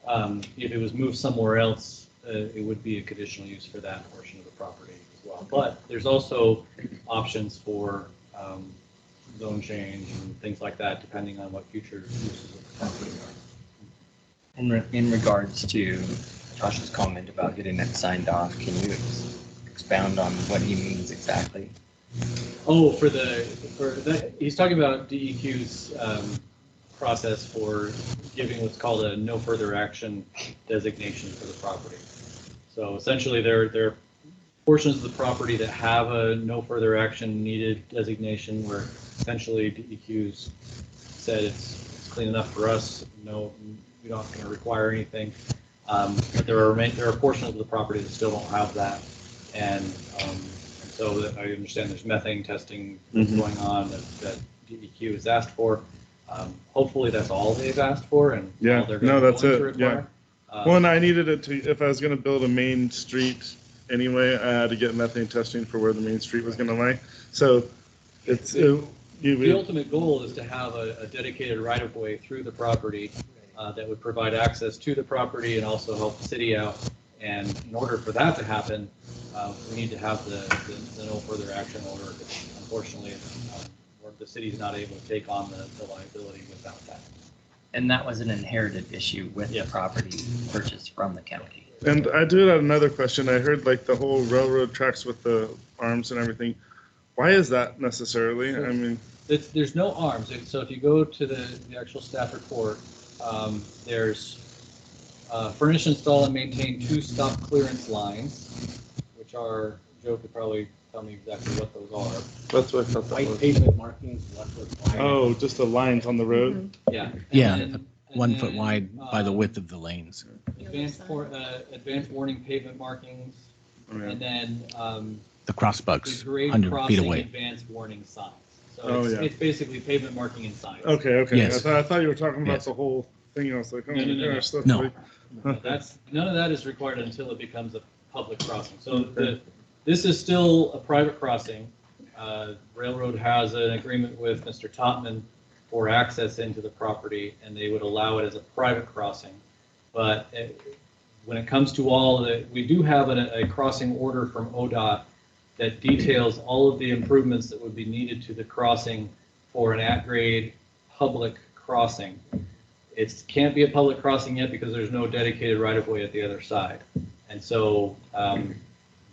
Speaker 2: If it was moved somewhere else, it would be a conditional use for that portion of the property as well. But there's also options for zone change and things like that, depending on what future uses of the property are.
Speaker 1: In regards to Josh's comment about getting it signed off, can you expound on what he means exactly?
Speaker 2: Oh, for that, he's talking about DEQ's process for giving what's called a no further action designation for the property. So essentially, there are portions of the property that have a no further action needed designation where essentially DEQ's said it's clean enough for us. No, we're not going to require anything. But there are portions of the property that still don't have that, and so that I understand there's methane testing going on that DEQ has asked for. Hopefully that's all they've asked for, and
Speaker 9: yeah,
Speaker 2: all they're
Speaker 9: that's
Speaker 2: going to
Speaker 9: it. Yeah.
Speaker 2: require.
Speaker 9: Well, and I needed it to, if I was going to build a main street anyway, I had to get methane testing for where the main street was going to lie. So
Speaker 2: the ultimate goal is to have a dedicated right-of-way through the property that would provide access to the property and also help the city out. And in order for that to happen, we need to have the no further action order. Unfortunately, the city's not able to take on the liability without that.
Speaker 1: And that was an inherited issue with the property purchased from the county.
Speaker 9: And I do have another question. I heard like the whole railroad tracks with the arms and everything. Why is that necessarily? I mean,
Speaker 2: There's no arms. So if you go to the actual staff report, there's furnish, install, and maintain 2 stop clearance lines, which are, Joe could probably tell me exactly what those are.
Speaker 9: that's what I thought that
Speaker 10: White
Speaker 9: was.
Speaker 10: pavement markings, left with line.
Speaker 9: Oh, just the lines on the road?
Speaker 2: Yeah. And
Speaker 8: Yeah,
Speaker 2: then-
Speaker 8: 1
Speaker 2: and
Speaker 8: foot
Speaker 2: then,
Speaker 8: wide by the width of the lanes.
Speaker 2: Advanced warning pavement markings, and then
Speaker 8: The
Speaker 2: the
Speaker 8: crossbucks,
Speaker 2: grade
Speaker 8: 100 feet
Speaker 2: crossing
Speaker 8: away.
Speaker 2: advanced warning signs. So
Speaker 9: Oh,
Speaker 2: it's,
Speaker 9: yeah.
Speaker 2: it's basically pavement marking and signs.
Speaker 9: Okay, okay.
Speaker 8: Yes.
Speaker 9: I thought you were talking about
Speaker 8: Yes.
Speaker 9: the whole thing. I was like, oh
Speaker 2: No,
Speaker 9: my
Speaker 2: no, no,
Speaker 9: gosh. That's
Speaker 8: No.
Speaker 9: like-
Speaker 2: None of that is required until it becomes a public crossing. So this is still a private crossing. Railroad has an agreement with Mr. Topman for access into the property, and they would allow it as a private crossing. But when it comes to all of the, we do have a crossing order from ODOT that details all of the improvements that would be needed to the crossing for an at-grade public crossing. It can't be a public crossing yet because there's no dedicated right-of-way at the other side. And so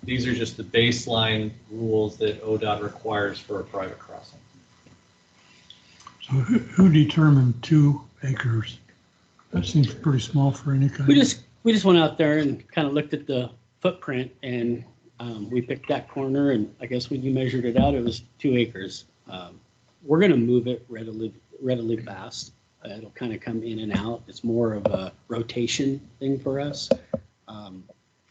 Speaker 2: these are just the baseline rules that ODOT requires for a private crossing.
Speaker 6: So who determined 2 acres? That seems pretty small for any kind.
Speaker 10: We just went out there and kind of looked at the footprint, and we picked that corner, and I guess when you measured it out, it was 2 acres. We're gonna move it readily fast. It'll kind of come in and out. It's more of a rotation thing for us.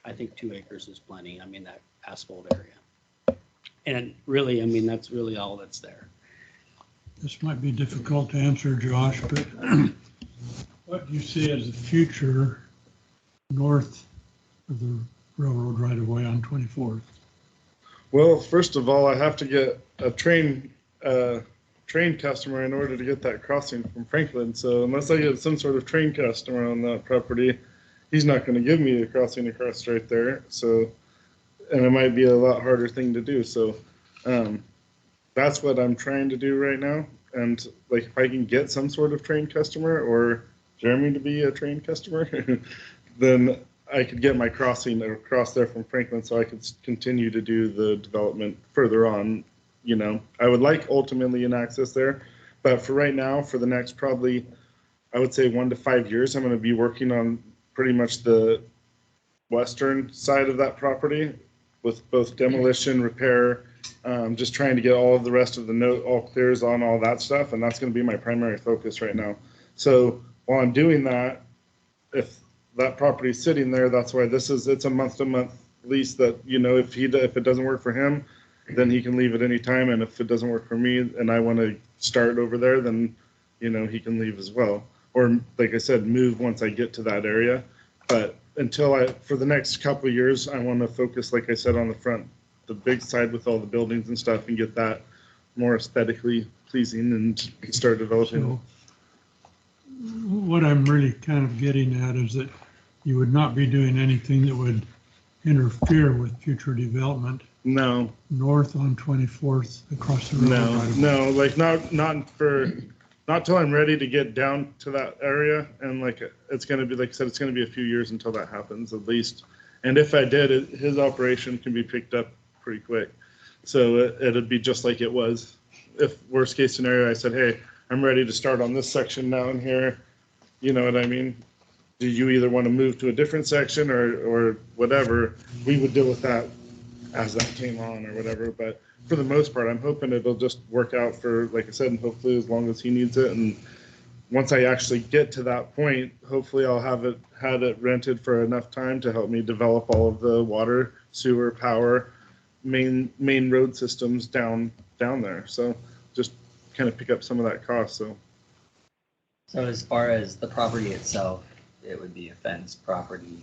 Speaker 10: I think 2 acres is plenty. I mean, that asphalt area. And really, I mean, that's really all that's there.
Speaker 6: This might be difficult to answer, Josh, but what do you see as the future north of the railroad right of way on 24th?
Speaker 9: Well, first of all, I have to get a train customer in order to get that crossing from Franklin. So unless I get some sort of train customer on that property, he's not going to give me a crossing across right there. So, and it might be a lot harder thing to do. So that's what I'm trying to do right now. And like, if I can get some sort of train customer or Jeremy to be a train customer, then I could get my crossing across there from Franklin so I could continue to do the development further on. You know, I would like ultimately an access there, but for right now, for the next probably, I would say 1 to 5 years, I'm going to be working on pretty much the western side of that property with both demolition, repair, just trying to get all of the rest of the note all clears on all that stuff, and that's going to be my primary focus right now. So while I'm doing that, if that property is sitting there, that's why it's a month-to-month lease that, you know, if it doesn't work for him, then he can leave at any time. And if it doesn't work for me and I want to start over there, then, you know, he can leave as well. Or like I said, move once I get to that area. But for the next couple of years, I want to focus, like I said, on the front, the big side with all the buildings and stuff, and get that more aesthetically pleasing and start developing.
Speaker 6: So what I'm really kind of getting at is that you would not be doing anything that would interfere with future development
Speaker 9: No,
Speaker 6: north on 24th across the railroad. right of way.
Speaker 9: no, like not till I'm ready to get down to that area. And like, it's going to be, like I said, it's going to be a few years until that happens at least. And if I did, his operation can be picked up pretty quick. So it'd be just like it was. If worst case scenario, I said, hey, I'm ready to start on this section down here. You know what I mean? Do you either want to move to a different section or whatever? We would deal with that as that came on or whatever. But for the most part, I'm hoping it'll just work out for, like I said, and hopefully as long as he needs it. And once I actually get to that point, hopefully I'll had it rented for enough time to help me develop all of the water, sewer, power, main road systems down there. So just kind of pick up some of that cost. So
Speaker 1: as far as the property itself, it would be a fenced property,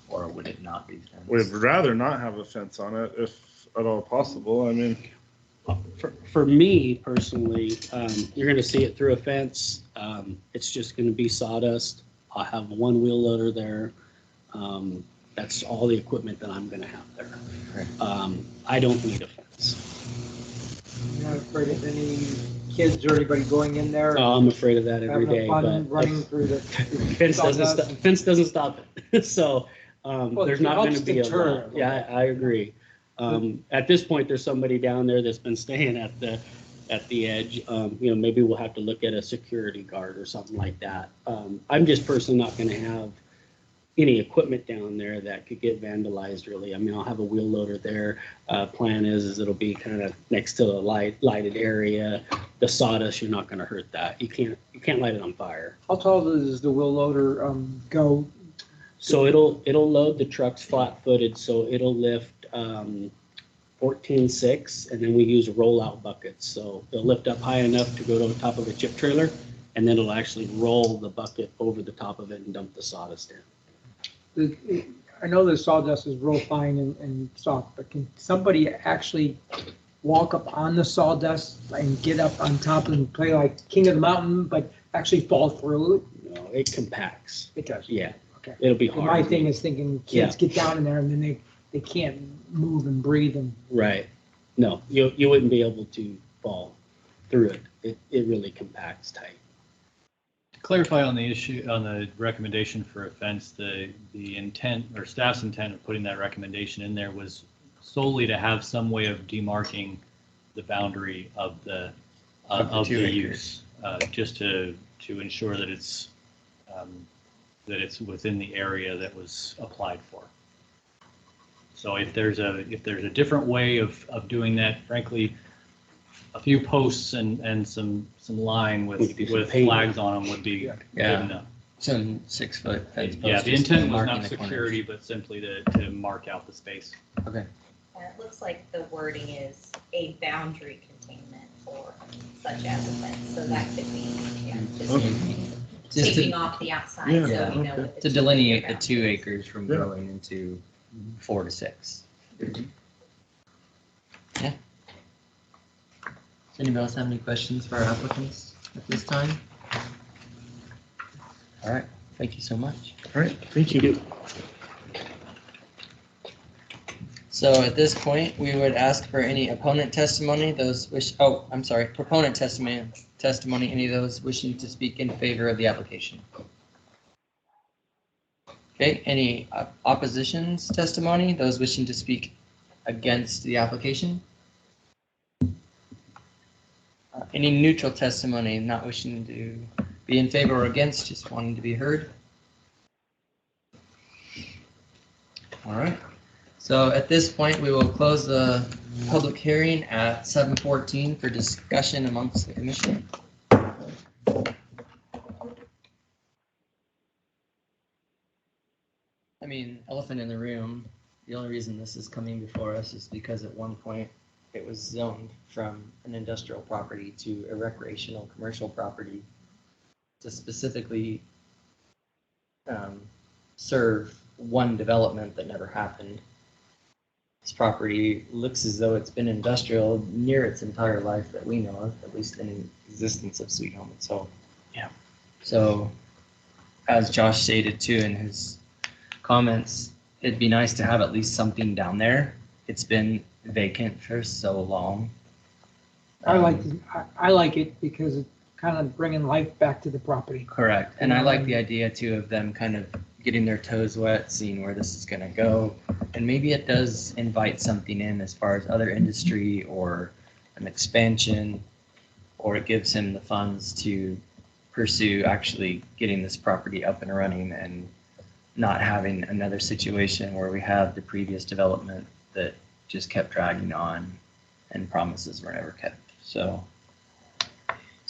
Speaker 1: or would it not be fenced?
Speaker 9: we'd rather not have a fence on it if at all possible. I mean,
Speaker 10: For me personally, you're gonna see it through a fence. It's just gonna be sawdust. I'll have one wheel loader there. That's all the equipment that I'm gonna have there.
Speaker 1: Okay.
Speaker 10: I don't need a fence.
Speaker 11: You're not afraid of any kids or anybody going in there?
Speaker 10: Oh, I'm afraid of that every
Speaker 11: Having
Speaker 10: day,
Speaker 11: fun
Speaker 10: but
Speaker 11: running through the.
Speaker 10: fence doesn't stop it. So, there's
Speaker 11: it
Speaker 10: not gonna
Speaker 11: helps
Speaker 10: be a
Speaker 11: deter
Speaker 10: lot.
Speaker 11: it.
Speaker 10: Yeah, I agree. At this point, there's somebody down there that's been staying at the edge. You know, maybe we'll have to look at a security guard or something like that. I'm just personally not going to have any equipment down there that could get vandalized, really. I mean, I'll have a wheel loader there. Plan is it'll be kind of next to the lighted area. The sawdust, you're not going to hurt that. You can't light it on fire.
Speaker 11: How tall does the wheel loader go?
Speaker 10: So it'll load the trucks flat-footed, so it'll lift 14.6, and then we use rollout buckets. So they'll lift up high enough to go to the top of a chip trailer, and then it'll actually roll the bucket over the top of it and dump the sawdust in.
Speaker 11: I know the sawdust is real fine and soft, but can somebody actually walk up on the sawdust and get up on top and play like King of the Mountain, but actually fall through it?
Speaker 10: No, it compacts.
Speaker 11: It does.
Speaker 10: Yeah.
Speaker 11: Okay.
Speaker 10: It'll be hard.
Speaker 11: My thing is thinking kids get down in there and then they can't move and breathe and.
Speaker 10: Right. No, you wouldn't be able to fall through it. It really compacts tight.
Speaker 2: To clarify on the issue, on the recommendation for a fence, the intent or staff's intent of putting that recommendation in there was solely to have some way of demarking the boundary of the use, just to ensure that it's within the area that was applied for. So if there's a different way of doing that, frankly, a few posts and some line with flags on them would be good enough.
Speaker 1: Some 6-foot fence posts.
Speaker 2: Yeah, the intent was
Speaker 1: marking
Speaker 2: not
Speaker 1: the corners.
Speaker 2: security, but simply to mark out the space.
Speaker 1: Okay.
Speaker 7: It looks like the wording is a boundary containment for such as a fence, so that could be,
Speaker 1: Just
Speaker 7: taping
Speaker 1: to,
Speaker 7: off the outside,
Speaker 9: Yeah,
Speaker 7: so we know what the
Speaker 1: to
Speaker 7: 2
Speaker 1: delineate the
Speaker 7: acre
Speaker 1: 2 acres from
Speaker 9: Yeah.
Speaker 1: growing into 4 to 6. Yeah. Does anybody else have any questions for our applicants at this time? All right, thank you so much.
Speaker 9: All right, thank you.
Speaker 1: So at this point, we would ask for any opponent testimony, proponent testimony, any of those wishing to speak in favor of the application. Okay, any oppositions testimony, those wishing to speak against the application? Any neutral testimony, not wishing to be in favor or against, just wanting to be heard? All right. So at this point, we will close the public hearing at 7:14 for discussion amongst the commission. I mean, elephant in the room, the only reason this is coming before us is because at one point it was zoned from an industrial property to a recreational commercial property to specifically serve one development that never happened. This property looks as though it's been industrial near its entire life that we know of, at least in existence of Sweet Home. So, yeah. So, as Josh stated too in his comments, it'd be nice to have at least something down there. It's been vacant for so long.
Speaker 11: I like it because it's kind of bringing life back to the property.
Speaker 1: Correct. And I like the idea too of them kind of getting their toes wet, seeing where this is going to go. And maybe it does invite something in as far as other industry or an expansion, or it gives him the funds to pursue actually getting this property up and running and not having another situation where we have the previous development that just kept dragging on and promises were never kept. So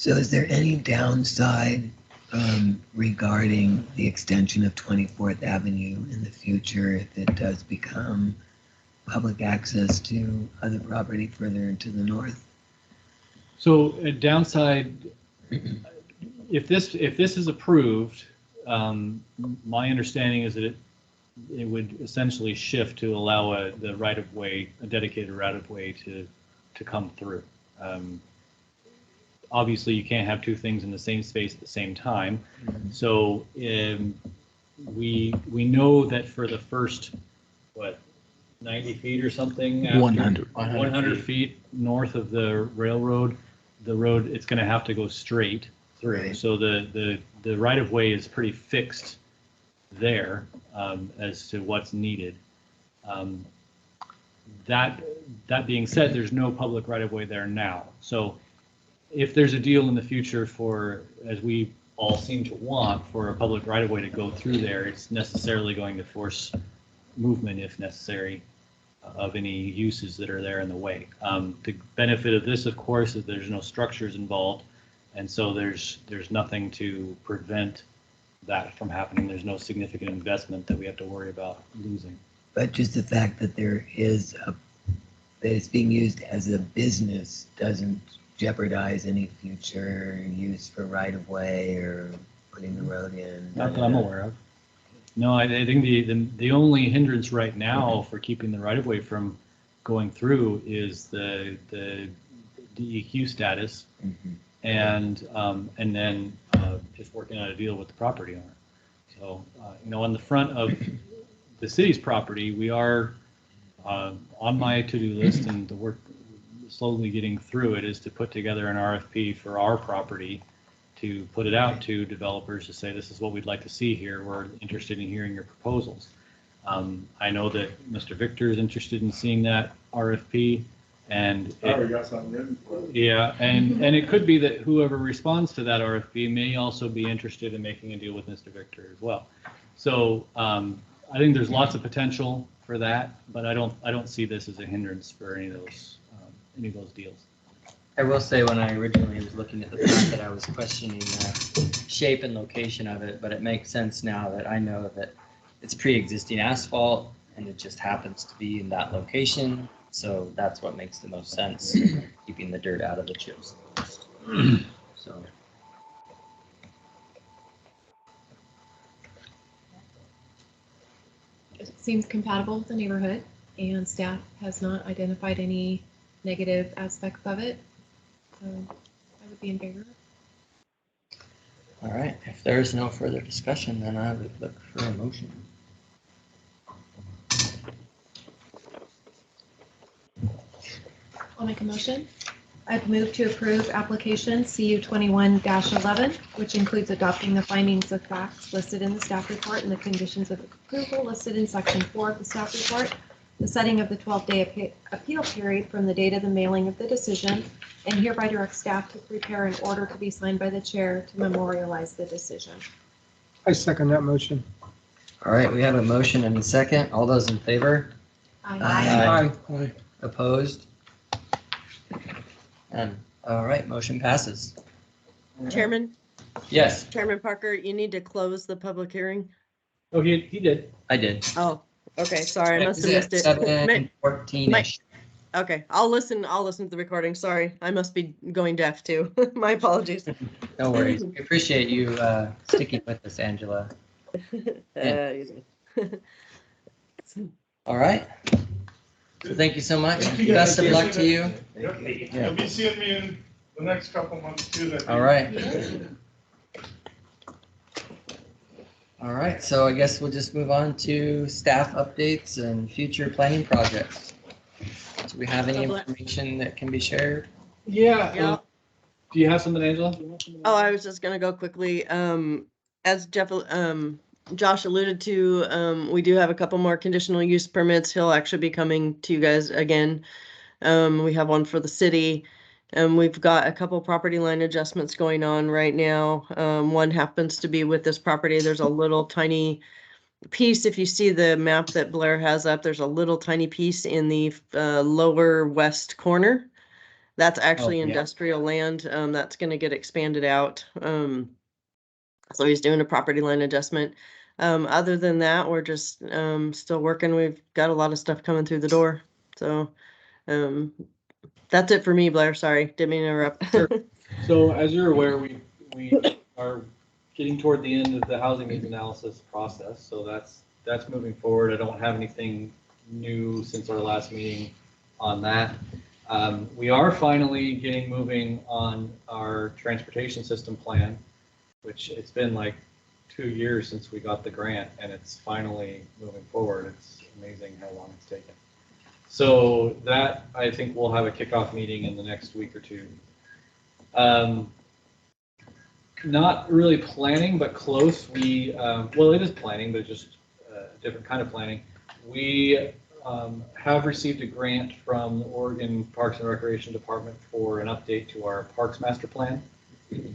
Speaker 12: is there any downside regarding the extension of 24th Avenue in the future if it does become public access to other property further into the north?
Speaker 2: So a downside, if this is approved, my understanding is that it would essentially shift to allow the right of way, a dedicated right of way to come through. Obviously, you can't have two things in the same space at the same time. So we know that for the first 90 feet or something, after 100 feet north of the railroad, the road, it's going to have to go straight through.
Speaker 12: Right.
Speaker 2: So the right of way is pretty fixed there as to what's needed. That being said, there's no public right of way there now. So if there's a deal in the future for, as we all seem to want, for a public right of way to go through there, it's necessarily going to force movement, if necessary, of any uses that are there in the way. The benefit of this, of course, is there's no structures involved, and so there's nothing to prevent that from happening. There's no significant investment that we have to worry about losing.
Speaker 12: But just the fact that that it's being used as a business doesn't jeopardize any future use for right of way or putting the road in.
Speaker 2: Not that I'm aware of. No, I think the only hindrance right now for keeping the right of way from going through is the DEQ status, and then just working out a deal with the property owner. So on the front of the city's property, we are on my to-do list, and the work slowly getting through it is to put together an RFP for our property, to put it out to developers to say, this is what we'd like to see here. We're interested in hearing your proposals. I know that Mr. Victor is interested in seeing that RFP, and yeah, and it could be that whoever responds to that RFP may also be interested in making a deal with Mr. Victor as well. So I think there's lots of potential for that, but I don't see this as a hindrance for any of those deals.
Speaker 1: I will say, when I originally was looking at the plan, that I was questioning the shape and location of it, but it makes sense now that I know that it's pre-existing asphalt and it just happens to be in that location. So that's what makes the most sense, keeping the dirt out of the chips. So.
Speaker 4: It seems compatible with the neighborhood, and staff has not identified any negative aspects of it. So I would be in favor.
Speaker 1: All right, if there's no further discussion, then I would look for a motion.
Speaker 4: I'll make a motion. I've moved to approve application CU 21-11, which includes adopting the findings of facts listed in the staff report and the conditions of approval listed in section 4 of the staff report, the setting of the 12-day appeal period from the date of the mailing of the decision, and hereby direct staff to prepare an order to be signed by the chair to memorialize the decision.
Speaker 11: I second that motion.
Speaker 1: All right, we have a motion and a second. All those in favor?
Speaker 4: Aye.
Speaker 11: Aye.
Speaker 1: Opposed? And all right, motion passes.
Speaker 3: Chairman,
Speaker 1: Yes,
Speaker 3: Chairman Parker, you need to close the public hearing.
Speaker 2: Oh, he did.
Speaker 1: I did.
Speaker 3: Oh, okay, sorry, I must have missed it. Ma-
Speaker 1: 7:14-ish.
Speaker 3: Okay, I'll listen to the recording. Sorry, I must be going deaf too. My apologies.
Speaker 1: No worries. We appreciate you sticking with us, Angela. All right. So thank you so much. Best of luck to you.
Speaker 9: You'll be seeing me in the next couple months too. I think.
Speaker 1: All right. All right, so I guess we'll just move on to staff updates and future planning projects. Do we have any information that can be shared?
Speaker 2: Yeah.
Speaker 3: Yeah.
Speaker 2: Do you have something, Angela?
Speaker 3: Oh, I was just gonna go quickly. As Josh alluded to, we do have a couple more conditional use permits. He'll actually be coming to you guys again. We have one for the city. We've got a couple property line adjustments going on right now. One happens to be with this property. There's a little tiny piece. If you see the map that Blair has up, there's a little tiny piece in the lower west corner. That's actually
Speaker 1: Oh, yeah.
Speaker 3: industrial land. That's going to get expanded out. So he's doing a property line adjustment. Other than that, we're just still working. We've got a lot of stuff coming through the door. So that's it for me, Blair. Sorry, didn't mean to interrupt.
Speaker 2: Sure. So as you're aware, we are getting toward the end of the housing needs analysis process. So that's moving forward. I don't have anything new since our last meeting on that. We are finally getting moving on our transportation system plan, which it's been like 2 years since we got the grant, and it's finally moving forward. It's amazing how long it's taken. So that, I think we'll have a kickoff meeting in the next week or two. Not really planning, but close. Well, it is planning, but just a different kind of planning. We have received a grant from the Oregon Parks and Recreation Department for an update to our Parks Master Plan.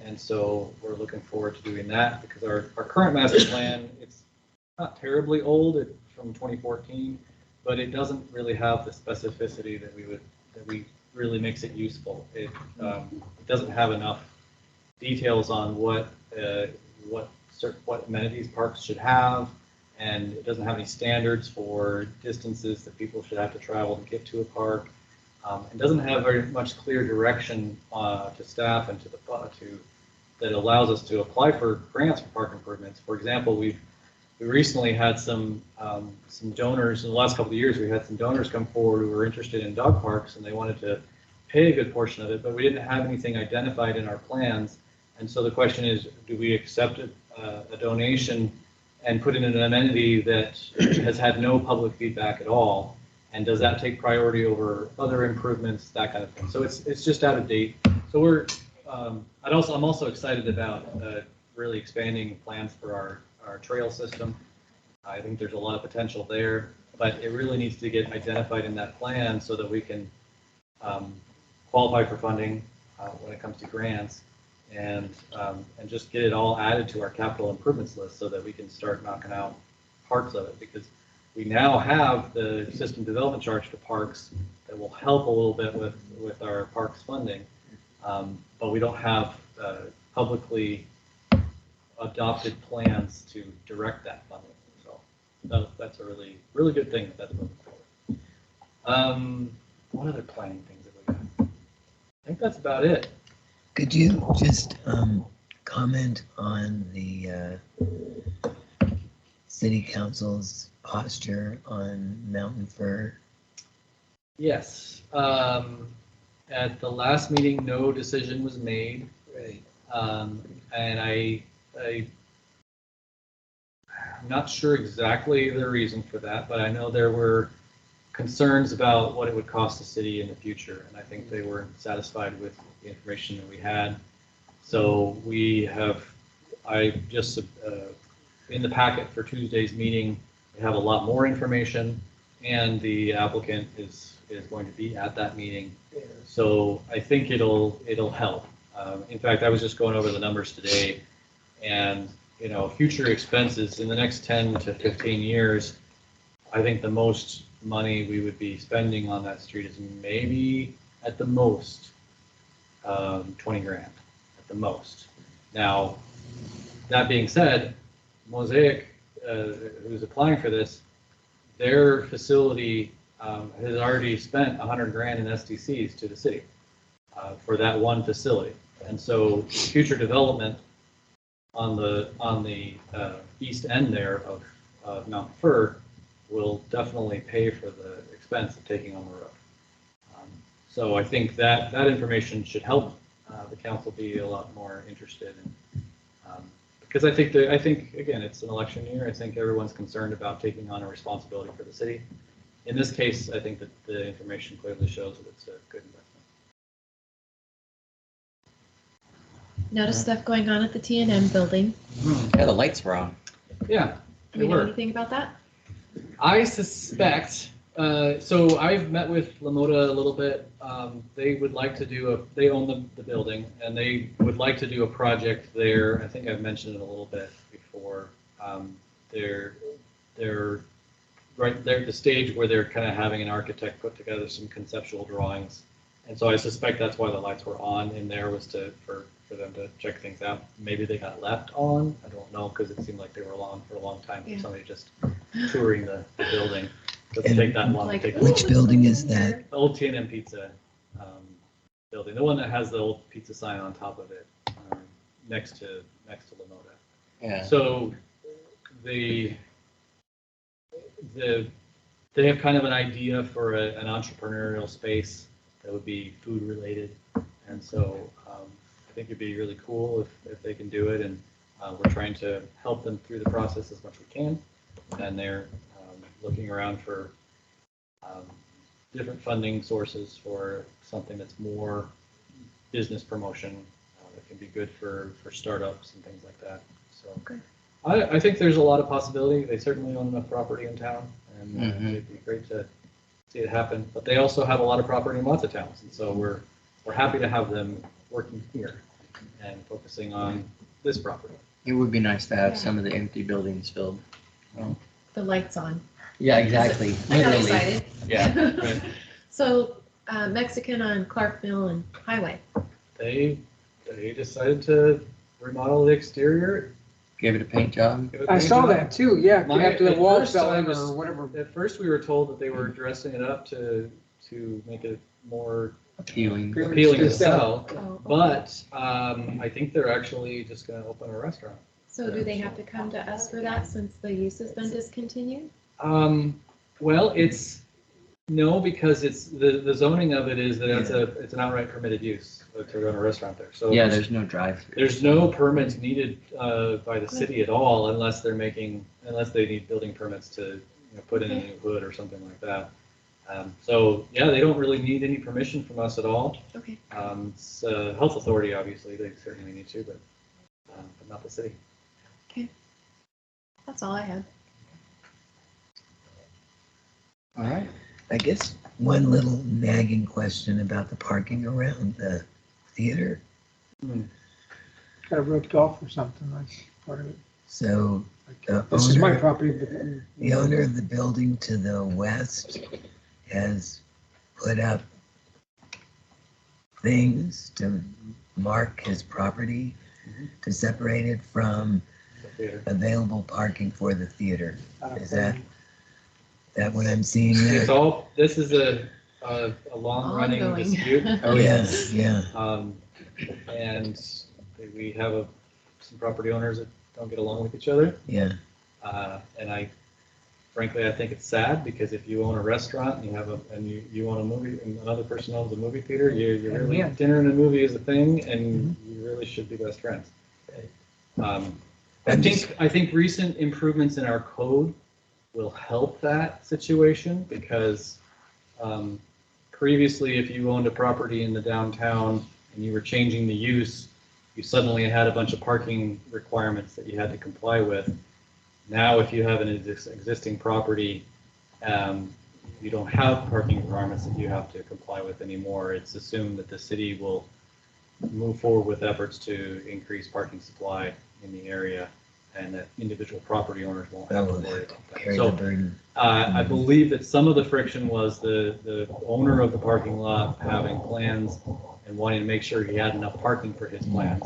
Speaker 2: And so we're looking forward to doing that because our current master plan, it's not terribly old, it's from 2014, but it doesn't really have the specificity that we really makes it useful. It doesn't have enough details on what amenities parks should have, and it doesn't have any standards for distances that people should have to travel to get to a park. It doesn't have very much clear direction to staff and to that allows us to apply for grants for park improvements. For example, we recently had some donors in the last couple of years. We had some donors come forward who were interested in dog parks, and they wanted to pay a good portion of it, but we didn't have anything identified in our plans. And so the question is, do we accept a donation and put in an amenity that has had no public feedback at all? And does that take priority over other improvements, that kind of thing? So it's just out of date. So we're I'm also excited about really expanding plans for our trail system. I think there's a lot of potential there, but it really needs to get identified in that plan so that we can qualify for funding when it comes to grants, and just get it all added to our capital improvements list so that we can start knocking out parts of it, because we now have the system development charge for parks that will help a little bit with our parks funding, but we don't have publicly adopted plans to direct that funding. So that's a really, really good thing that that's moving forward. What other planning things have we got? I think that's about it.
Speaker 12: Could you just comment on the city council's posture on Mountain Fir?
Speaker 2: Yes. At the last meeting, no decision was made.
Speaker 12: Right.
Speaker 2: And I'm not sure exactly the reason for that, but I know there were concerns about what it would cost the city in the future, and I think they weren't satisfied with the information that we had. So I just in the packet for Tuesday's meeting, we have a lot more information, and the applicant is going to be at that meeting. So I think it'll help. In fact, I was just going over the numbers today, and future expenses in the next 10 to 15 years, I think the most money we would be spending on that street is maybe at the most 20 grand at the most. Now, that being said, Mosaic, who's applying for this, their facility has already spent 100 grand in SDCs to the city for that one facility. And so future development on the east end there of Mount Fir will definitely pay for the expense of taking on the road. So I think that information should help the council be a lot more interested in, because I think again, it's an election year. I think everyone's concerned about taking on a responsibility for the city. In this case, I think that the information clearly shows that it's a good investment.
Speaker 4: Notice stuff going on at the T&M building.
Speaker 1: Yeah, the lights were on.
Speaker 2: Yeah,
Speaker 4: Do
Speaker 2: they
Speaker 4: we know
Speaker 2: were.
Speaker 4: anything about that?
Speaker 2: I suspect, so I've met with Lamoda a little bit. They would like to they own the building, and they would like to do a project there. I think I've mentioned it a little bit before. They're right there at the stage where they're kind of having an architect put together some conceptual drawings. And so I suspect that's why the lights were on in there, was for them to check things out. Maybe they got left on. I don't know, because it seemed like they were on for a long time for somebody just touring the building. Doesn't take that long to take.
Speaker 12: Which building is that?
Speaker 2: The old T&M Pizza building, the one that has the old pizza sign on top of it, next to Lamoda.
Speaker 1: Yeah.
Speaker 2: So they have kind of an idea for an entrepreneurial space that would be food related, and so I think it'd be really cool if they can do it, and we're trying to help them through the process as much as we can, and they're looking around for different funding sources for something that's more business promotion that can be good for startups and things like that. So I think there's a lot of possibility. They certainly own enough property in town, and
Speaker 1: Mhm.
Speaker 2: it'd be great to see it happen. But they also have a lot of property in lots of towns, and so we're happy to have them working here and focusing on this property.
Speaker 1: It would be nice to have
Speaker 4: Yeah.
Speaker 1: some of the empty buildings filled.
Speaker 4: The lights on.
Speaker 1: Yeah, exactly.
Speaker 4: I got
Speaker 1: Literally.
Speaker 4: excited.
Speaker 1: Yeah.
Speaker 2: Right.
Speaker 4: So, Mexican on Clark Mill and Highway.
Speaker 2: They decided to remodel the exterior.
Speaker 1: Give it a paint job.
Speaker 2: give it a
Speaker 11: I
Speaker 2: paint
Speaker 11: saw
Speaker 2: job.
Speaker 11: that too, yeah, after the
Speaker 2: At
Speaker 11: wall
Speaker 2: first
Speaker 11: fell
Speaker 2: I
Speaker 11: in
Speaker 2: was-
Speaker 11: or whatever.
Speaker 2: At first, we were told that they were dressing it up to make it more
Speaker 1: Appealing.
Speaker 2: appealing to sell.
Speaker 4: Oh, okay.
Speaker 2: But I think they're actually just going to open a restaurant.
Speaker 4: So do they have to come to us for that since the use has been discontinued?
Speaker 2: Well, no, because it's the zoning of it is that it's an outright permitted use to run a restaurant there. So
Speaker 1: Yeah, there's no drive-through.
Speaker 2: there's no permits needed by the city at all unless they need building permits to put in a new hood or something like that. So yeah, they don't really need any permission from us at all.
Speaker 4: Okay.
Speaker 2: It's health authority, obviously, they certainly need to, but not the city.
Speaker 4: That's all I had.
Speaker 1: All right.
Speaker 12: I guess one little nagging question about the parking around the theater.
Speaker 11: Got a road golf or something, that's part of it.
Speaker 12: So the
Speaker 11: This is my
Speaker 12: owner,
Speaker 11: property, but.
Speaker 12: the owner of the building to the west has put up things to mark his property to separate it from
Speaker 2: The theater.
Speaker 12: available parking for the theater. Is that what I'm seeing
Speaker 2: It's
Speaker 12: there?
Speaker 2: all, this is a long-running
Speaker 4: Ongoing.
Speaker 2: dispute.
Speaker 1: Oh,
Speaker 12: Yes, yeah.
Speaker 2: And we have some property owners that don't get along with each other.
Speaker 12: Yeah,
Speaker 2: And frankly, I think it's sad because if you own a restaurant and you own a movie and another person owns a movie theater, you really,
Speaker 11: Yeah.
Speaker 2: dinner and a movie is a thing and you really should be best friends. I think recent improvements in our code will help that situation because previously, if you owned a property in the downtown and you were changing the use, you suddenly had a bunch of parking requirements that you had to comply with. Now, if you have an existing property, you don't have parking requirements that you have to comply with anymore. It's assumed that the city will move forward with efforts to increase parking supply in the area and that individual property owners won't have to worry about that.
Speaker 12: carry the
Speaker 2: So
Speaker 12: burden.
Speaker 2: I believe that some of the friction was the owner of the parking lot having plans and wanting to make sure he had enough parking for his plans.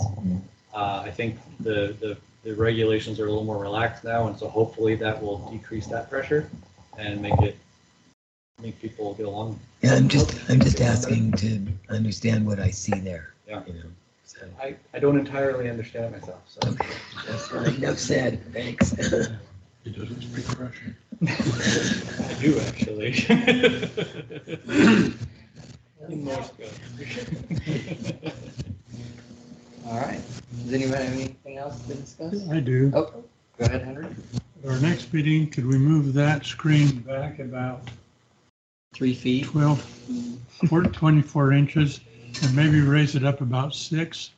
Speaker 2: I think the regulations are a little more relaxed now, and so hopefully that will decrease that pressure and make people get along.
Speaker 12: Yeah, I'm just asking to understand what I see there.
Speaker 2: Yeah.
Speaker 12: You know, so,
Speaker 2: I don't entirely understand it myself, so.
Speaker 12: okay, that's fine. Enough said, thanks.
Speaker 6: He doesn't speak Russian.
Speaker 2: I do actually. In Morse code.
Speaker 1: All right. Does anybody have anything else to discuss?
Speaker 6: I do.
Speaker 1: Oh, go ahead, Henry.
Speaker 6: Our next meeting, could we move that screen back about
Speaker 1: 3 feet.
Speaker 6: 24 inches and maybe raise it up about 6?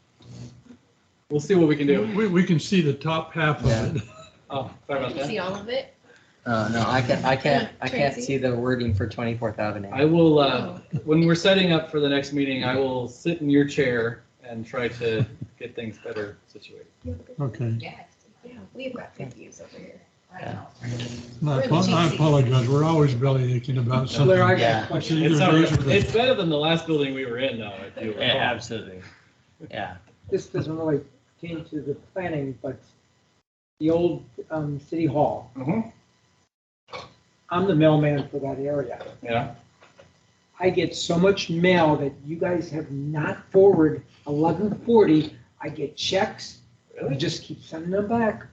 Speaker 2: We'll see what we can do.
Speaker 6: We can see the top half of it.
Speaker 2: Oh, sorry
Speaker 4: I
Speaker 2: about
Speaker 4: can see
Speaker 2: that.
Speaker 4: all of it.
Speaker 1: No, I can't
Speaker 4: Tracy?
Speaker 1: see the wording for 24th Avenue.
Speaker 2: I will, when we're setting up for the next meeting, I will sit in your chair and try to get things better situated.
Speaker 6: Okay.
Speaker 7: Yeah.
Speaker 4: Yeah, we've got good views over here.
Speaker 7: I don't know.
Speaker 6: And I apologize. We're always belly aching about something.
Speaker 11: Blair, I got
Speaker 1: Yeah.
Speaker 11: a question.
Speaker 6: Either
Speaker 2: It's, all
Speaker 6: those
Speaker 2: right.
Speaker 6: or the-
Speaker 2: It's better than the last building we were in, though, if you recall.
Speaker 1: Yeah, absolutely. Yeah.
Speaker 11: This doesn't really pertain to the planning, but the old city hall.
Speaker 2: Mhm.
Speaker 11: I'm the mailman for that area.
Speaker 2: Yeah.
Speaker 11: I get so much mail that you guys have not forwarded 1140. I get checks. You just keep sending them back.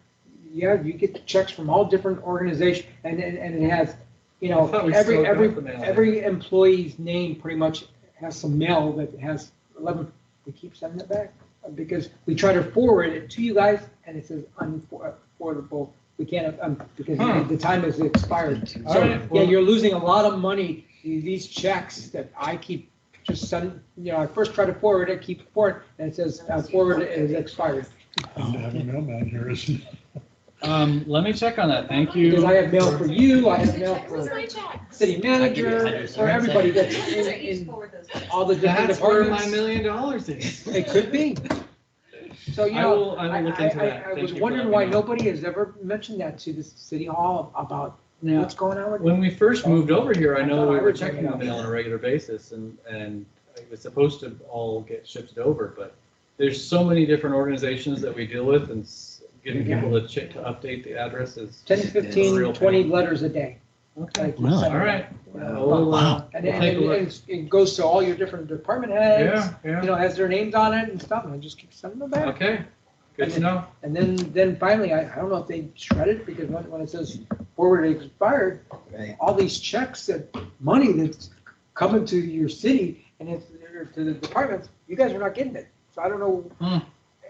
Speaker 11: Yeah, you get checks from all different organizations, and it has, you know,
Speaker 2: I thought we still got the mail.
Speaker 11: every employee's name pretty much has some mail that has 11. We keep sending it back because we try to forward it to you guys, and it says unaffordable. We can't because the time has expired.
Speaker 2: All
Speaker 11: So
Speaker 2: right,
Speaker 11: yeah,
Speaker 2: well-
Speaker 11: you're losing a lot of money. These checks that I keep just sending. You know, I first try to forward it, keep forward, and it says forward is expired.
Speaker 6: I have a mailman here, isn't it?
Speaker 2: Let me check on that. Thank
Speaker 11: Because I
Speaker 2: you.
Speaker 11: have mail for you, I have mail
Speaker 7: Where's
Speaker 11: for
Speaker 7: my check?
Speaker 11: city manager, for everybody that's in all the different
Speaker 2: That's where my $1
Speaker 11: departments.
Speaker 2: million is.
Speaker 11: It could be. So, you
Speaker 2: I
Speaker 11: know,
Speaker 2: will look into that.
Speaker 11: I
Speaker 2: Thank
Speaker 11: was
Speaker 2: you for
Speaker 11: wondering
Speaker 2: letting
Speaker 11: why
Speaker 2: me know.
Speaker 11: nobody has ever mentioned that to the city hall about
Speaker 2: Now,
Speaker 11: what's going on with it.
Speaker 2: when we first moved over here, I
Speaker 11: I
Speaker 2: know
Speaker 11: thought
Speaker 2: we
Speaker 11: I
Speaker 2: were
Speaker 11: would bring
Speaker 2: checking
Speaker 11: it
Speaker 2: the
Speaker 11: up.
Speaker 2: mail on a regular basis and it was supposed to all get shipped over, but there's so many different organizations that we deal with and getting people to check, to update the addresses.
Speaker 11: 10,
Speaker 2: Real
Speaker 11: 15,
Speaker 2: pain.
Speaker 11: 20 letters a day.
Speaker 2: Okay,
Speaker 11: Like you
Speaker 8: Really?
Speaker 11: said.
Speaker 2: all right.
Speaker 11: Wow.
Speaker 2: We'll,
Speaker 8: Wow.
Speaker 11: And
Speaker 2: we'll
Speaker 11: then
Speaker 2: take a look.
Speaker 11: it goes to all your different department heads,
Speaker 2: Yeah,
Speaker 11: you know, has their names on it and stuff, and I just keep sending them back.
Speaker 2: okay, good to know.
Speaker 11: And then finally, I don't know if they shred it, because when it says forward expired,
Speaker 12: Right.
Speaker 11: all these checks that, money that's coming to your city and it's, or to the departments, you guys are not getting it. So I don't know
Speaker 2: Hmm.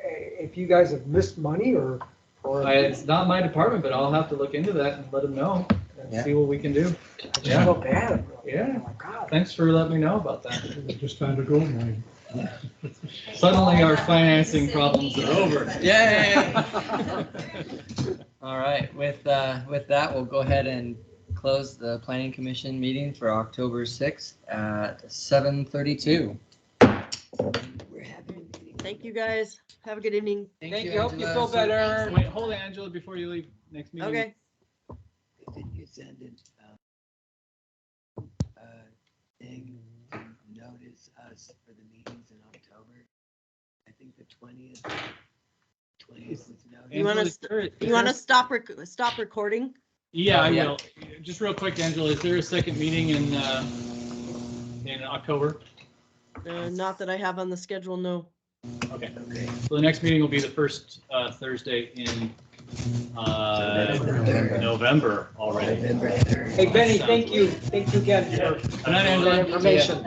Speaker 11: if you guys have missed money or.
Speaker 2: It's not my department, but I'll have to look into that and let them know and
Speaker 1: Yeah.
Speaker 2: see what we can do.
Speaker 11: I just feel bad.
Speaker 2: Yeah.
Speaker 11: Oh my God.
Speaker 2: Thanks for letting me know about that.
Speaker 6: I just found a gold mine.
Speaker 2: Suddenly our financing problems are over.
Speaker 1: Yay! All right, with that, we'll go ahead and close the planning commission meeting for October 6th at 7:32.
Speaker 12: We're having a meeting.
Speaker 3: Thank you, guys. Have a good evening.
Speaker 11: Thank you, hope you
Speaker 1: Angela.
Speaker 11: feel better.
Speaker 2: Wait, hold it, Angela, before you leave next meeting.
Speaker 3: Okay.
Speaker 12: Did you send it, thing to notice us for the meetings in October? I think the 20th was noticed.
Speaker 3: You wanna
Speaker 2: Angela,
Speaker 3: You want to stop recording?
Speaker 2: Yeah, I
Speaker 1: Yeah.
Speaker 2: will. Just real quick, Angela, is there a second meeting in October?
Speaker 3: Not that I have on the schedule, no.
Speaker 2: Okay. So the next meeting will be the first Thursday in November already.
Speaker 12: November 3rd.
Speaker 11: Hey, Benny, thank you. Thank you again for
Speaker 2: Good night, Angela.
Speaker 11: that information.